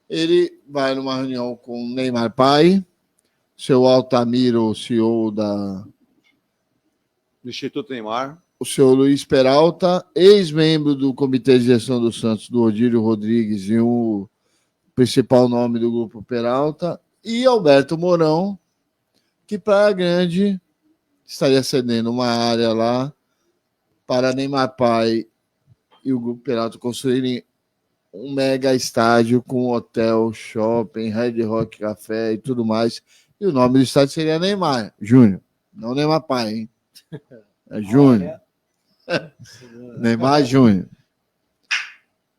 ele vai numa reunião com o Neymar Pai, seu Altamiro, o CEO do Instituto Neymar, o seu Luiz Peralta, ex-membro do Comitê de Gestão do Santos, do Odílio Rodrigues, e o principal nome do Grupo Peralta, e Alberto Mourão, que Praia Grande estaria cedendo uma área lá para Neymar Pai e o Grupo Peralta construírem um mega estádio com hotel, shopping, Red Rock Café e tudo mais. E o nome do estádio seria Neymar Júnior, não Neymar Pai, hein? É Júnior. Neymar Júnior.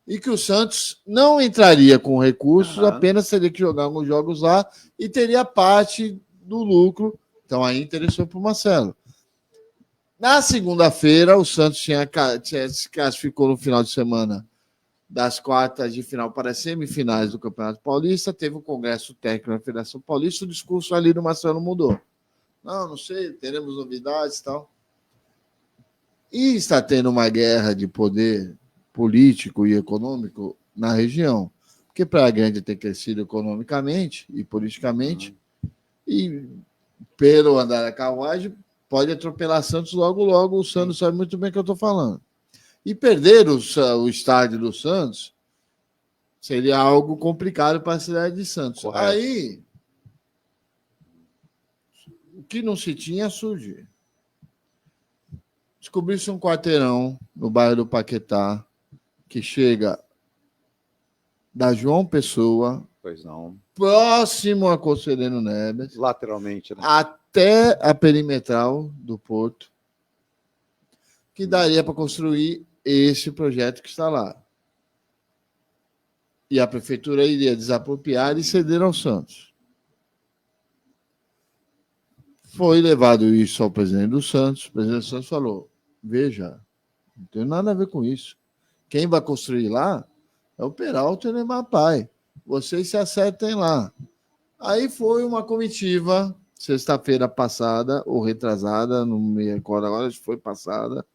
E que o Santos não entraria com recursos, apenas teria que jogar alguns jogos lá e teria parte do lucro. Então aí interessou para o Marcelo. Na segunda-feira, o Santos se classificou no final de semana das quartas de final para as semifinais do Campeonato Paulista. Teve o Congresso Técnico da Federação Paulista. O discurso ali do Marcelo mudou. Não sei, teremos novidades e tal. E está tendo uma guerra de poder político e econômico na região. Porque para a Grande ter crescido economicamente e politicamente, e pelo andar da carruagem, pode atropelar Santos logo, o Santos sabe muito bem o que eu estou falando. E perder o estádio do Santos seria algo complicado para a cidade de Santos. Correto. Aí, o que não se tinha surge. Descobriu-se um quarteirão no bairro do Paquetá, que chega da João Pessoa, pois não, próximo a Conselheiro Neves, lateralmente, né? Até a perimetral do Porto, que daria para construir esse projeto que está lá. E a prefeitura iria desapropriar e ceder ao Santos. Foi levado isso ao presidente do Santos. O presidente do Santos falou: veja, não tem nada a ver com isso. Quem vai construir lá é o Peralta e o Neymar Pai. Vocês se acertem lá. Aí foi uma comitiva, sexta-feira passada, ou retrasada, não me recordo agora, acho que foi passada.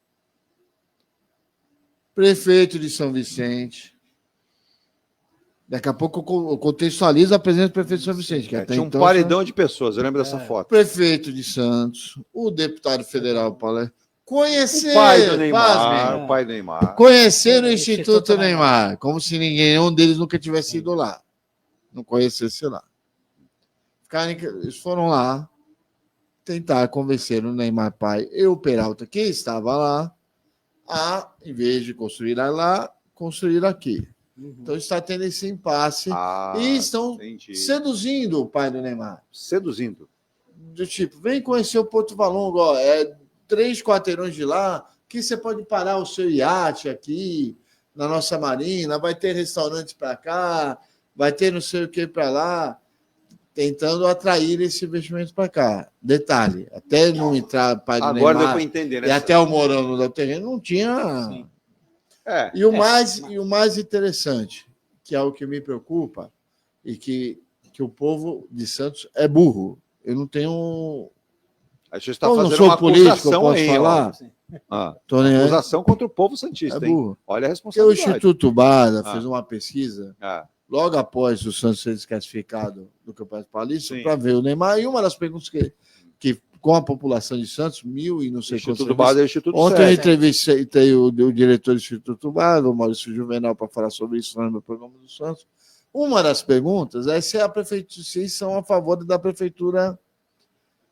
Prefeito de São Vicente. Daqui a pouco eu contextualizo a presença do prefeito de São Vicente. Que até tinha um então, paredão de pessoas, eu lembro dessa foto. Prefeito de Santos, o deputado federal Paulo. Conhecer o pai do Neymar, conhecer o Instituto Neymar, como se nenhum deles nunca tivesse ido lá. Não conhecesse lá. Eles foram lá tentar convencer o Neymar Pai e o Peralta, que estava lá, a, em vez de construir lá, construir aqui. Então está tendo esse impasse e estão seduzindo o pai do Neymar. Seduzindo. Do tipo, vem conhecer o Porto Valongo, ó, 3 quarteirões de lá, que você pode parar o seu iate aqui, na nossa marina, vai ter restaurante para cá, vai ter não sei o que para lá, tentando atrair esse investimento para cá. Detalhe, até não entrar pai do Agora Neymar, deu para entender, né? E até o morando do terreno, não tinha... E o mais interessante, que é o que me preocupa, e que o povo de Santos é burro. Eu não tenho... A gente está fazendo uma acusação aí, falar? Acusação contra o povo santista, burro. Olha a responsabilidade. Porque o Instituto Bada fez uma pesquisa logo após o Santos ser desclassificado do Campeonato Paulista para ver o Neymar. E uma das perguntas que com a população de Santos, 1.000 e não sei quantos... Instituto Bada é o Instituto Ontem eu entrevistei o diretor do Instituto Bada, o Maurício Juvenal, para falar sobre isso no meu programa do Santos. Uma das perguntas é se a prefeitura, se são a favor da prefeitura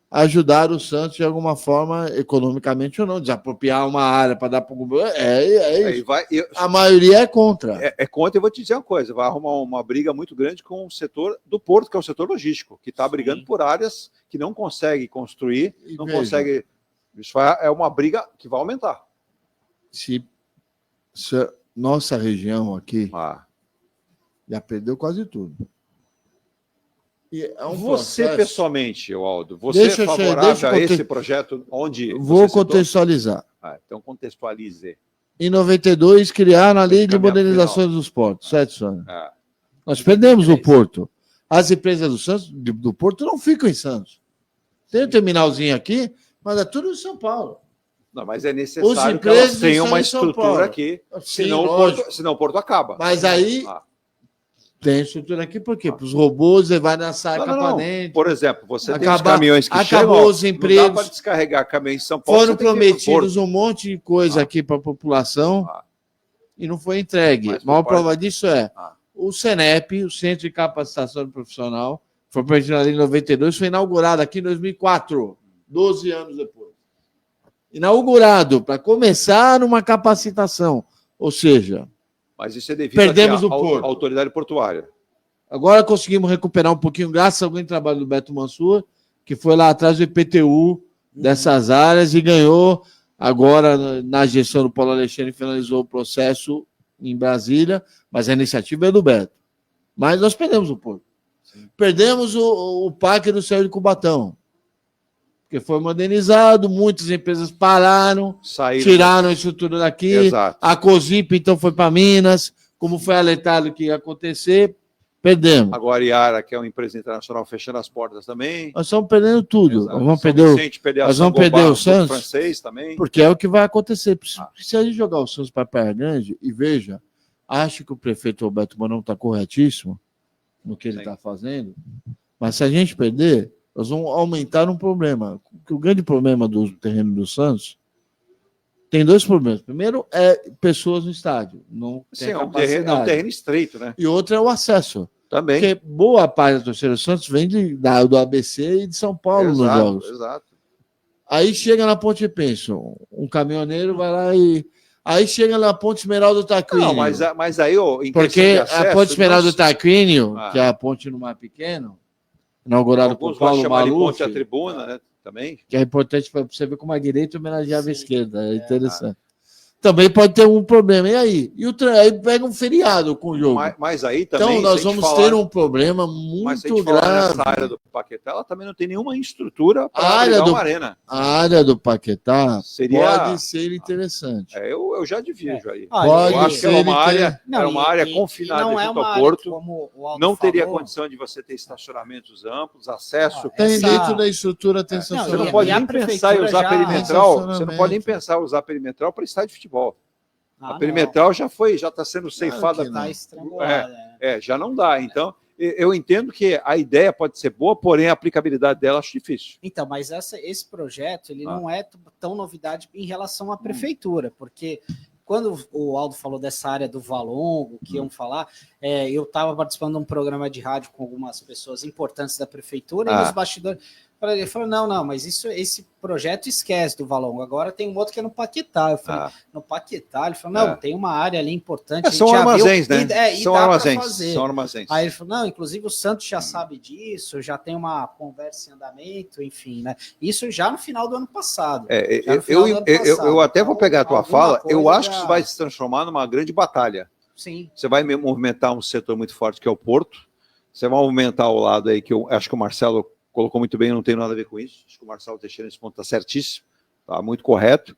ajudar o Santos de alguma forma, economicamente ou não, desapropriar uma área para dar para o governo. Isso. A maioria é contra. É contra, eu vou te dizer uma coisa, vai arrumar uma briga muito grande com o setor do Porto, que é o setor logístico, que está brigando por áreas que não consegue construir, consegue... Isso é uma briga que vai aumentar. Se nossa região aqui já perdeu quase tudo. Você, pessoalmente, Aldo, você é favorável a esse projeto onde... Vou contextualizar. Então, contextualize. Em 92, criaram a Lei de Modernização dos Portos, certo, Sônia? Nós perdemos o Porto. As empresas do Porto não ficam em Santos. Tem um terminalzinho aqui, mas é tudo em São Paulo. Não, mas é necessário que elas tenham uma estrutura aqui, senão o Porto acaba. Mas aí... Tem estrutura aqui, por quê? Para os robôs levar na saca para dentro. Por exemplo, você tem os caminhões que chegam, os empregos. Não dá para descarregar caminhões em São Paulo. Foram prometidos um monte de coisa aqui para a população e não foi entregue. A maior prova disso é o CENEP, o Centro de Capacitação Profissional, foi prometido ali em 92, foi inaugurado aqui em 2004, 12 anos depois. inaugurado para começar uma capacitação. Ou seja, mas isso é devido perdemos à o porto. autoridade portuária. Agora conseguimos recuperar um pouquinho, graças ao grande trabalho do Beto Mansur, que foi lá atrás do IPTU dessas áreas e ganhou. Agora, na gestão do Paulo Alexandre, finalizou o processo em Brasília, mas a iniciativa é do Beto. Mas nós perdemos o porto. Sim. Perdemos o Parque do Céu de Cubatão, porque foi modernizado, muitas empresas pararam, tiraram a estrutura daqui. Exato. A COSIP, então, foi para Minas, como foi alertado que ia acontecer, perdemos. Agora, a Iara, que é uma empresa internacional, fechando as portas também. Nós estamos perdendo tudo. Exato. Nós vamos perder o Santos, francês também. Porque é o que vai acontecer. Se a gente jogar o Santos para Praia Grande, e veja, acho que o prefeito Roberto Mourão está corretíssimo no que ele está fazendo, mas se a gente perder, nós vamos aumentar um problema. O grande problema do terreno do Santos tem dois problemas. Primeiro é pessoas no estádio. Não tem é um terreno estreito, né? E outro é o acesso. Também. Porque boa parte do torcedor do Santos vem do ABC e de São Paulo nos jogos. Exato. Aí chega na Ponte e pensa, um caminhoneiro vai lá e... Aí chega na Ponte Esmeralda do Taquínio. Não, mas aí... Porque a Ponte Esmeralda do Taquínio, que é a ponte no Mar Pequeno, inaugurada por Paulo Maluf... Ponte à Tribuna, né? Também. Que é importante para você ver como a direita homenageava a esquerda. É interessante. Também pode ter um problema. E aí? Aí pega um feriado com o jogo. Mas aí também... Então, nós vamos ter um problema muito grave. Nessa área do Paquetá, ela também não tem nenhuma estrutura para uma arena. A área do Paquetá pode ser interessante. Eu já divirjo aí. Pode eu acho que ser era uma área confinada junto ao porto. Não teria condição de você ter estacionamentos amplos, acesso... Tem dentro da estrutura, tem estacionamento. Você não pode nem pensar em usar perimetral. Você não pode nem pensar em usar perimetral para estádio de futebol. A perimetral já está sendo ceifada. Já não dá. Então, eu entendo que a ideia pode ser boa, porém a aplicabilidade dela acho difícil. Então, mas esse projeto ele não é tão novidade em relação à prefeitura, porque quando o Aldo falou dessa área do Valongo, que iam falar, eu estava participando de um programa de rádio com algumas pessoas importantes da prefeitura e nos bastidores. Ele falou, não, mas esse projeto esquece do Valongo. Agora tem um outro que é no Paquetá. Eu falei, no Paquetá? Ele falou, não, tem uma área ali importante. São armazéns, né? São armazéns. São armazéns. Aí ele falou, não, inclusive o Santos já sabe disso, já tem uma conversa em andamento, enfim, né? Isso já no final do ano passado. Eu até vou pegar a tua fala, eu acho que isso vai se transformar numa grande batalha. Sim. Você vai movimentar um setor muito forte que é o Porto, você vai movimentar o lado aí que eu acho que o Marcelo colocou muito bem, eu não tenho nada a ver com isso. Acho que o Marcelo Teixeira nesse ponto está certíssimo, está muito correto.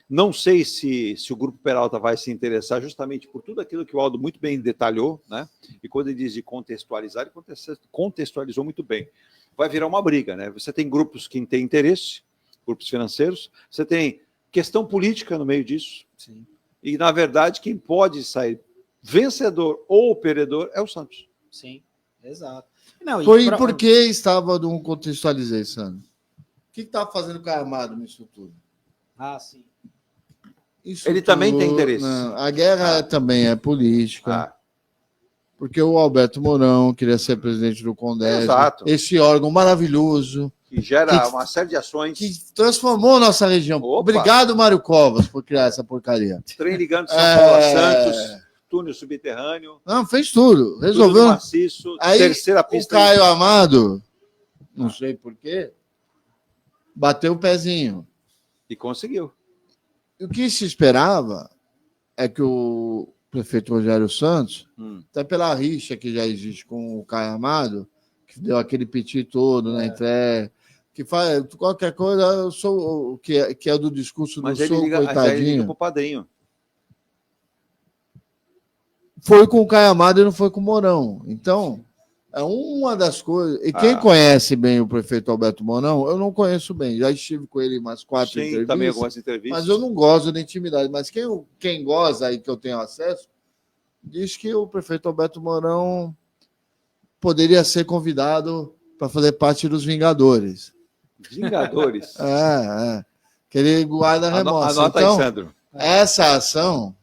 Não sei se o Grupo Peralta vai se interessar justamente por tudo aquilo que o Aldo muito bem detalhou, né? E quando ele diz de contextualizar, ele contextualizou muito bem. Vai virar uma briga, né? Você tem grupos que têm interesse, grupos financeiros, você tem questão política no meio disso. Sim. E, na verdade, quem pode sair vencedor ou perdedor é o Santos. Sim, exato. Por que estava, não contextualizei, Sandro? O que estava fazendo com a Armado nisso tudo? Sim. Ele também tem interesse. Não, a guerra também é política. Porque o Alberto Mourão queria ser presidente do Condés. Exato. Esse órgão maravilhoso. Que gera uma série de ações. Que transformou nossa região. Opa. Obrigado, Mário Covas, por criar essa porcaria. Trem ligando São Paulo a Santos. Túnel subterrâneo. Não, fez tudo. Resolveu. Tudo maciço, aí, terceira pista. O Caio Amado, não sei porquê, bateu o pezinho. E conseguiu. O que se esperava é que o prefeito Rogério Santos, até pela rixa que já existe com o Caio Amado, que deu aquele piti todo na entrega, que faz qualquer coisa, eu sou que é do discurso do coitadinho. Ele liga pro padrinho. Foi com o Caio Amado e não foi com o Mourão. Então, é uma das coisas... E quem conhece bem o prefeito Alberto Mourão, eu não conheço bem. Já estive com ele umas 4 entrevistas. Também algumas entrevistas. Mas eu não gosto da intimidade. Mas quem goza aí, que eu tenho acesso, diz que o prefeito Alberto Mourão poderia ser convidado para fazer parte dos Vingadores. Vingadores? Que ele guarda a remorso. Anota então, aí, Sandro. Essa ação...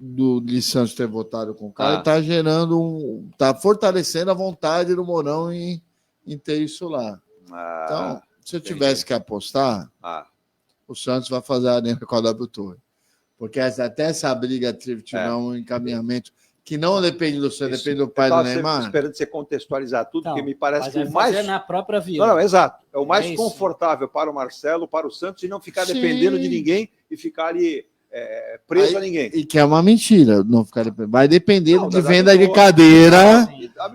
de Santos ter votado com o cara, está gerando está fortalecendo a vontade do Mourão em ter isso lá. Então, Se eu tivesse que apostar, o Santos vai fazer a arena com a W Torre. Porque até essa briga tiver um encaminhamento que não depende do Santos, depende do pai do Neymar. Esperando você contextualizar tudo, então, porque me parece que o mais... na própria Vila. Não, exato. É o mais confortável para o Marcelo, para o Santos, e não ficar dependendo de ninguém e ficar ali preso a ninguém. E que é uma mentira. Não ficar dependendo. Vai depender de venda de cadeira,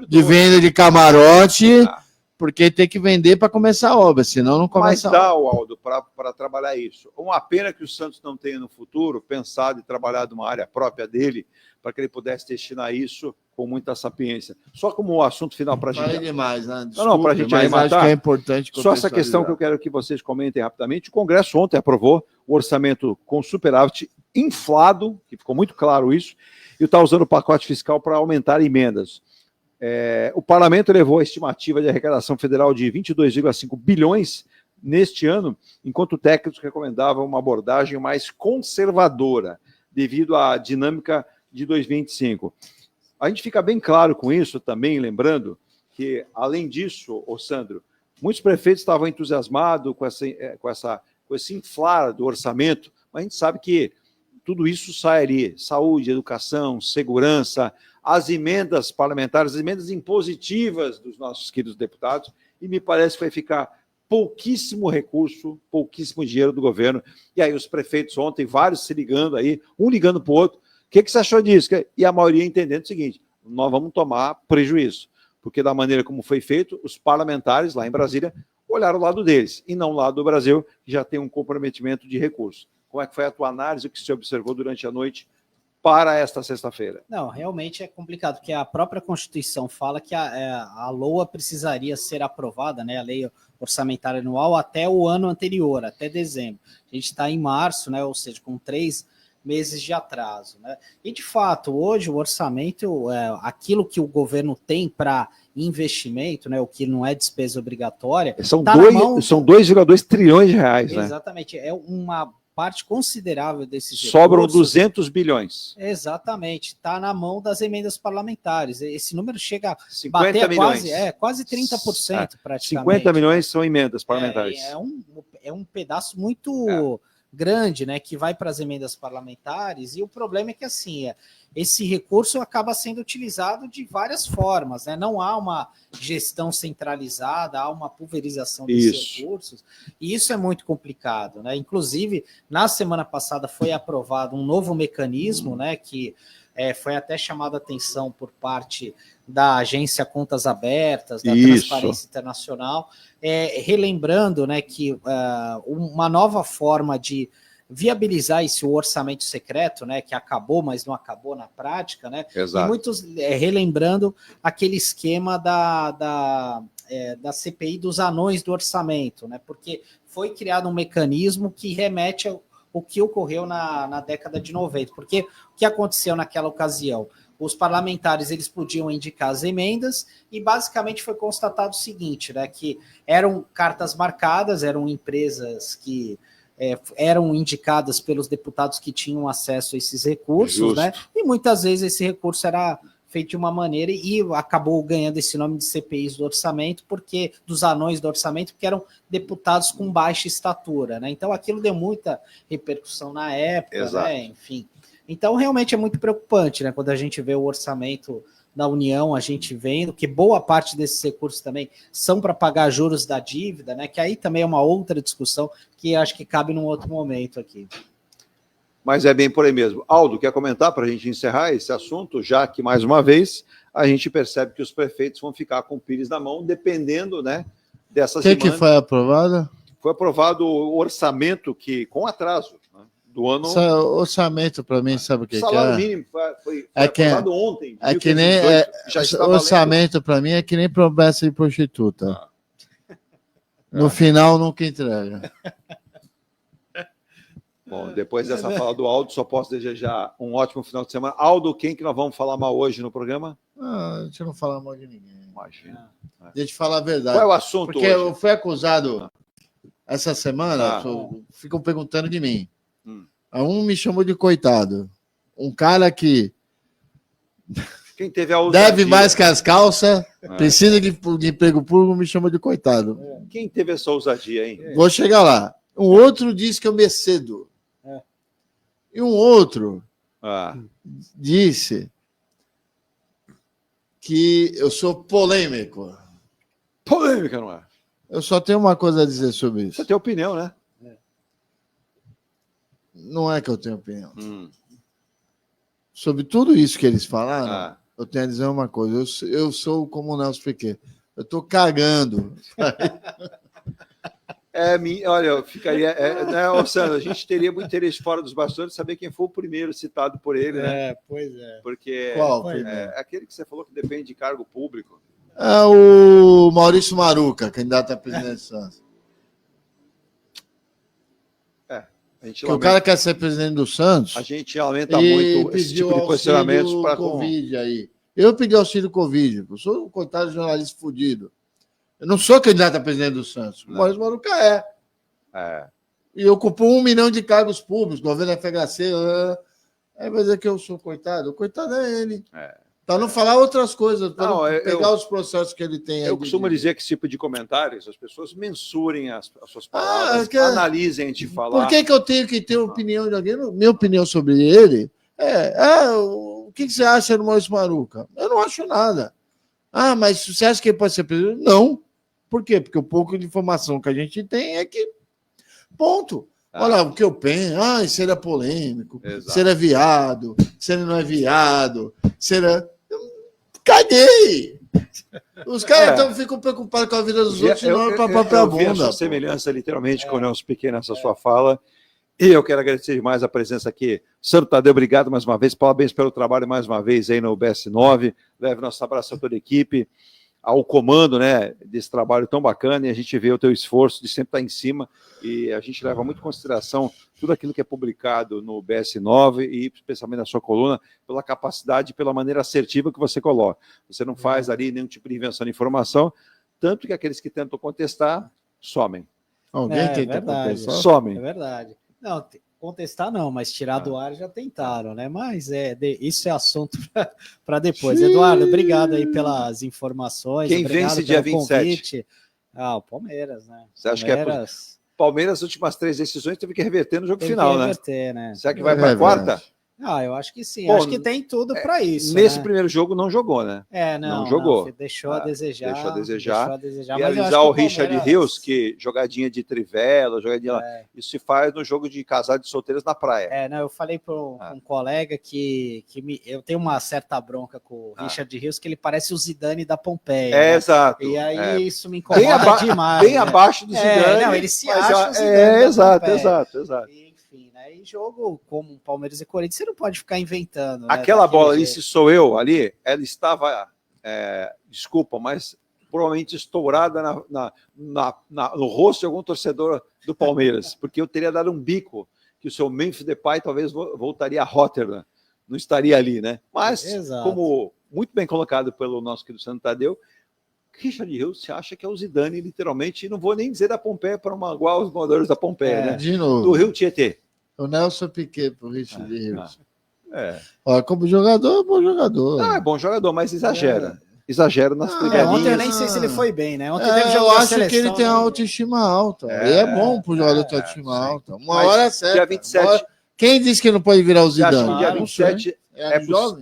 de venda de camarote, porque tem que vender para começar a obra, senão não começa. Mas dá, Aldo, para trabalhar isso. Uma pena que o Santos não tenha no futuro pensado em trabalhar de uma área própria dele, para que ele pudesse destinar isso com muita sapiência. Só como um assunto final para a gente... demais, né? Desculpe, não, para a gente arrematar, acho que é importante só essa questão que eu quero que vocês comentem rapidamente. O Congresso ontem aprovou o orçamento com superávit inflado, que ficou muito claro isso, e está usando o pacote fiscal para aumentar emendas. O Parlamento elevou a estimativa de arrecadação federal de 22,5 bilhões neste ano, enquanto técnicos recomendavam uma abordagem mais conservadora, devido à dinâmica de 2025. A gente fica bem claro com isso também, lembrando que, além disso, Sandro, muitos prefeitos estavam entusiasmados com esse inflar do orçamento, mas a gente sabe que tudo isso sai ali, saúde, educação, segurança, as emendas parlamentares, as emendas impositivas dos nossos queridos deputados, e me parece que vai ficar pouquíssimo recurso, pouquíssimo dinheiro do governo. E aí os prefeitos ontem, vários se ligando aí, um ligando para o outro. O que você achou disso? E a maioria entendendo o seguinte: nós vamos tomar prejuízo, porque da maneira como foi feito, os parlamentares lá em Brasília olharam o lado deles, e não o lado do Brasil, que já tem um comprometimento de recursos. Como é que foi a tua análise, o que se observou durante a noite para esta sexta-feira? Não, realmente é complicado, porque a própria Constituição fala que a LOA precisaria ser aprovada, né, a Lei Orçamentária Anual, até o ano anterior, até dezembro. A gente está em março, né, ou seja, com 3 meses de atraso, né? E, de fato, hoje o orçamento, aquilo que o governo tem para investimento, né, o que não é despesa obrigatória... São 2,2 trilhões de reais, né? Exatamente, é uma parte considerável desses sobram recursos. 200 bilhões. Exatamente, está na mão das emendas parlamentares. Esse número chega a 50 bater milhões. quase 30%, praticamente. 50 milhões são emendas parlamentares. É um pedaço muito grande, né, que vai para as emendas parlamentares, e o problema é que, assim, esse recurso acaba sendo utilizado de várias formas, né? Não há uma gestão centralizada, há uma pulverização desses recursos, e isso é muito complicado, né? Inclusive, na semana passada foi aprovado um novo mecanismo, né, que foi até chamado a atenção por parte da Agência Contas Abertas, da Transparência Internacional, relembrando, né, que uma nova forma de viabilizar esse orçamento secreto, né, que acabou, mas não acabou na prática, né? Exato. E muitos relembrando aquele esquema da CPI dos anões do orçamento, né? Porque foi criado um mecanismo que remete ao que ocorreu na década de 90. Porque o que aconteceu naquela ocasião? Os parlamentares eles podiam indicar as emendas e basicamente foi constatado o seguinte, né, que eram cartas marcadas, eram empresas que eram indicadas pelos deputados que tinham acesso a esses recursos, né? E muitas vezes esse recurso era feito de uma maneira e acabou ganhando esse nome de CPIs do orçamento, porque dos anões do orçamento, porque eram deputados com baixa estatura, né? Então aquilo deu muita repercussão na época, né? Enfim. Então realmente é muito preocupante, né? Quando a gente vê o orçamento da União, a gente vendo que boa parte desses recursos também são para pagar juros da dívida, né? Que aí também é uma outra discussão que acho que cabe num outro momento aqui. Mas é bem por aí mesmo. Aldo, quer comentar para a gente encerrar esse assunto, já que, mais uma vez, a gente percebe que os prefeitos vão ficar com o pires na mão, dependendo, né, dessas demandas. O que foi aprovado? Foi aprovado o orçamento que, com atraso, né, do ano... Orçamento, para mim, sabe o que é? Salário mínimo foi aprovado ontem. É que nem... orçamento, para mim, é que nem promessa de prostituta. No final, nunca entrega. Bom, depois dessa fala do Aldo, só posso desejar um ótimo final de semana. Aldo, quem que nós vamos falar mal hoje no programa? A gente não fala mal de ninguém. Imagina. Deixa eu falar a verdade. Qual é o assunto Porque hoje? eu fui acusado essa semana, ficam perguntando de mim. Um me chamou de coitado. Um cara que... Quem teve a ousadia... Deve mais que as calças, precisa de emprego público, me chama de coitado. Quem teve essa ousadia, hein? Vou chegar lá. Um outro diz que eu me excedo. E um outro disse que eu sou polêmico. Polêmica, não é? Eu só tenho uma coisa a dizer sobre isso. Você tem opinião, né? Não é que eu tenho opinião. Sobre tudo isso que eles falaram, eu tenho a dizer uma coisa. Eu sou como o Nelson Piquet. Eu estou cagando. Olha, eu ficaria... né, Sandro, a gente teria muito interesse fora dos bastidores de saber quem foi o primeiro citado por ele, né? Pois é. Porque Qual? Aquele que você falou que depende de cargo público. É o Maurício Maruca, candidato a presidente do Santos. O cara quer ser presidente do Santos. A gente lamenta muito esse tipo de posicionamentos para Covid aí. Eu pedi auxílio Covid. Eu sou um coitado de jornalista fudido. Eu não sou candidato a presidente do Santos. O Maurício Maruca é. E ocupou 1 milhão de cargos públicos, governo FHC. Aí vai dizer que eu sou coitado. O coitado é ele. Para não falar outras coisas, para não pegar os processos que ele tem. Eu costumo dizer que esse tipo de comentários, as pessoas mensurem as suas palavras, analisem antes de falar. Por que eu tenho que ter opinião de alguém? Minha opinião sobre ele o que você acha do Maurício Maruca? Eu não acho nada. Mas você acha que ele pode ser presidente? Não. Por quê? Porque o pouco de informação que a gente tem é que... Ponto. Olha o que eu penso. Se ele é polêmico, se ele é viado, se ele não é viado, se ele é... Caguei! Os caras ficam preocupados com a vida dos outros, não é para própria bunda. Eu vi essa semelhança, literalmente, com o Nelson Piquet nessa sua fala. E eu quero agradecer demais a presença aqui. Sandro Tadeu, obrigado mais uma vez. Parabéns pelo trabalho mais uma vez aí no BS9. Leve nosso abraço a toda a equipe, ao comando, né, desse trabalho tão bacana. E a gente vê o teu esforço de sempre estar em cima. E a gente leva muito em consideração tudo aquilo que é publicado no BS9 e especialmente na sua coluna, pela capacidade, pela maneira assertiva que você coloca. Você não faz ali nenhum tipo de invenção de informação, tanto que aqueles que tentam contestar, somem. Alguém tenta contestar? Somem. É verdade. Não, contestar não, mas tirar do ar já tentaram, né? Mas isso é assunto para depois. Eduardo, obrigado aí pelas informações. Quem vence dia 27? O Palmeiras, né? Você acha que é... Palmeiras, as últimas 3 decisões, teve que reverter no jogo final, né? Será que vai para a quarta? Eu acho que sim. Acho que tem tudo para isso. Nesse primeiro jogo não jogou, né? Não jogou. Deixou a desejar. Realizar o Richard Rios, que jogadinha de trivela, jogadinha lá. Isso se faz no jogo de casal de solteiros na praia. Eu falei para um colega que eu tenho uma certa bronca com o Richard Rios, que ele parece o Zidane da Pompeia. Exato. E aí isso me incomoda demais. Bem abaixo do Zidane. Ele se acha o Zidane exato. Enfim, né? E jogo como Palmeiras e Corinthians, você não pode ficar inventando. Aquela bola ali, se sou eu ali, ela estava, desculpa, mas provavelmente estourada no rosto de algum torcedor do Palmeiras, porque eu teria dado um bico que o seu Memphis Depay talvez voltaria a Rotterdam, não estaria ali, né? Mas, como muito bem colocado pelo nosso querido Sandro Tadeu, Richard Rios se acha que é o Zidane, literalmente, e não vou nem dizer da Pompeia para igual os jogadores da Pompeia, né? De novo. Do Rio Tietê. O Nelson Piquet para o Richard Rios. Como jogador, é bom jogador. É bom jogador, mas exagera. Exagera nas pegadinhas. Ontem eu nem sei se ele foi bem, né? Ontem eu acho que ele tem uma autoestima alta. Ele é bom para o jogador ter autoestima alta. Uma hora é certa. Dia 27... Quem disse que não pode virar o Zidane? Acho que dia 27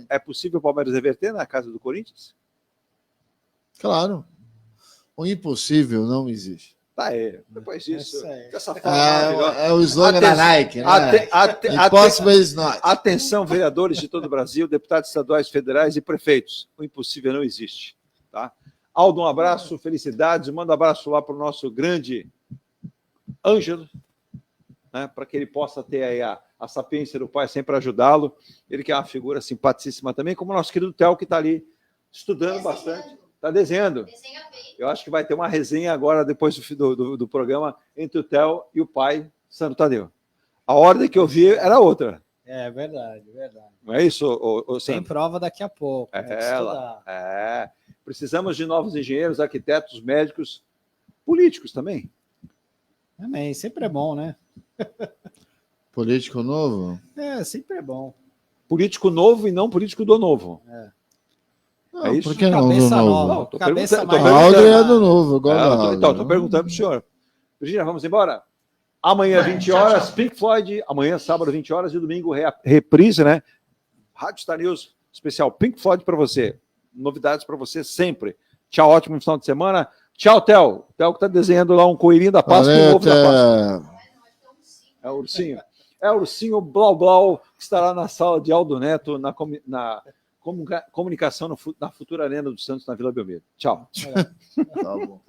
é possível o Palmeiras reverter na casa do Corinthians? Claro. O impossível não existe. Depois disso. É o slogan da Nike, né? Atenção, vereadores de todo o Brasil, deputados estaduais, federais e prefeitos. O impossível não existe. Tá? Aldo, um abraço, felicidades. Manda um abraço lá para o nosso grande Ângelo, né, para que ele possa ter aí a sapiência do pai sempre ajudá-lo. Ele que é uma figura simpaticíssima também, como o nosso querido Theo, que está ali estudando bastante. Está desenhando. Eu acho que vai ter uma resenha agora, depois do programa, entre o Theo e o pai, Sandro Tadeu. A ordem que eu vi era outra. É verdade. Não é isso, Sandro? Tem prova daqui a pouco. Precisamos de novos engenheiros, arquitetos, médicos, políticos também. Também, sempre é bom, né? Político novo? Sempre é bom. Político novo e não político do novo. Não, é isso? Por que não do novo? Não, tô Cabeça perguntando. A Audrey é do novo. Igual Então, estou perguntando para o senhor. Virgínia, vamos embora? Amanhã, 20 horas, Pink Floyd. Amanhã, sábado, 20 horas. E domingo, reprise, né? Rádio Star News, especial Pink Floyd para você. Novidades para você sempre. Tchau, ótimo final de semana. Tchau, Theo. Theo que está desenhando lá um coelhinho da Páscoa e um ovo da Páscoa. É o ursinho. É o ursinho Blau Blau, que estará na sala de Aldo Neto, na comunicação na futura Arena do Santos, na Vila Belmiro. Tchau. Tá bom.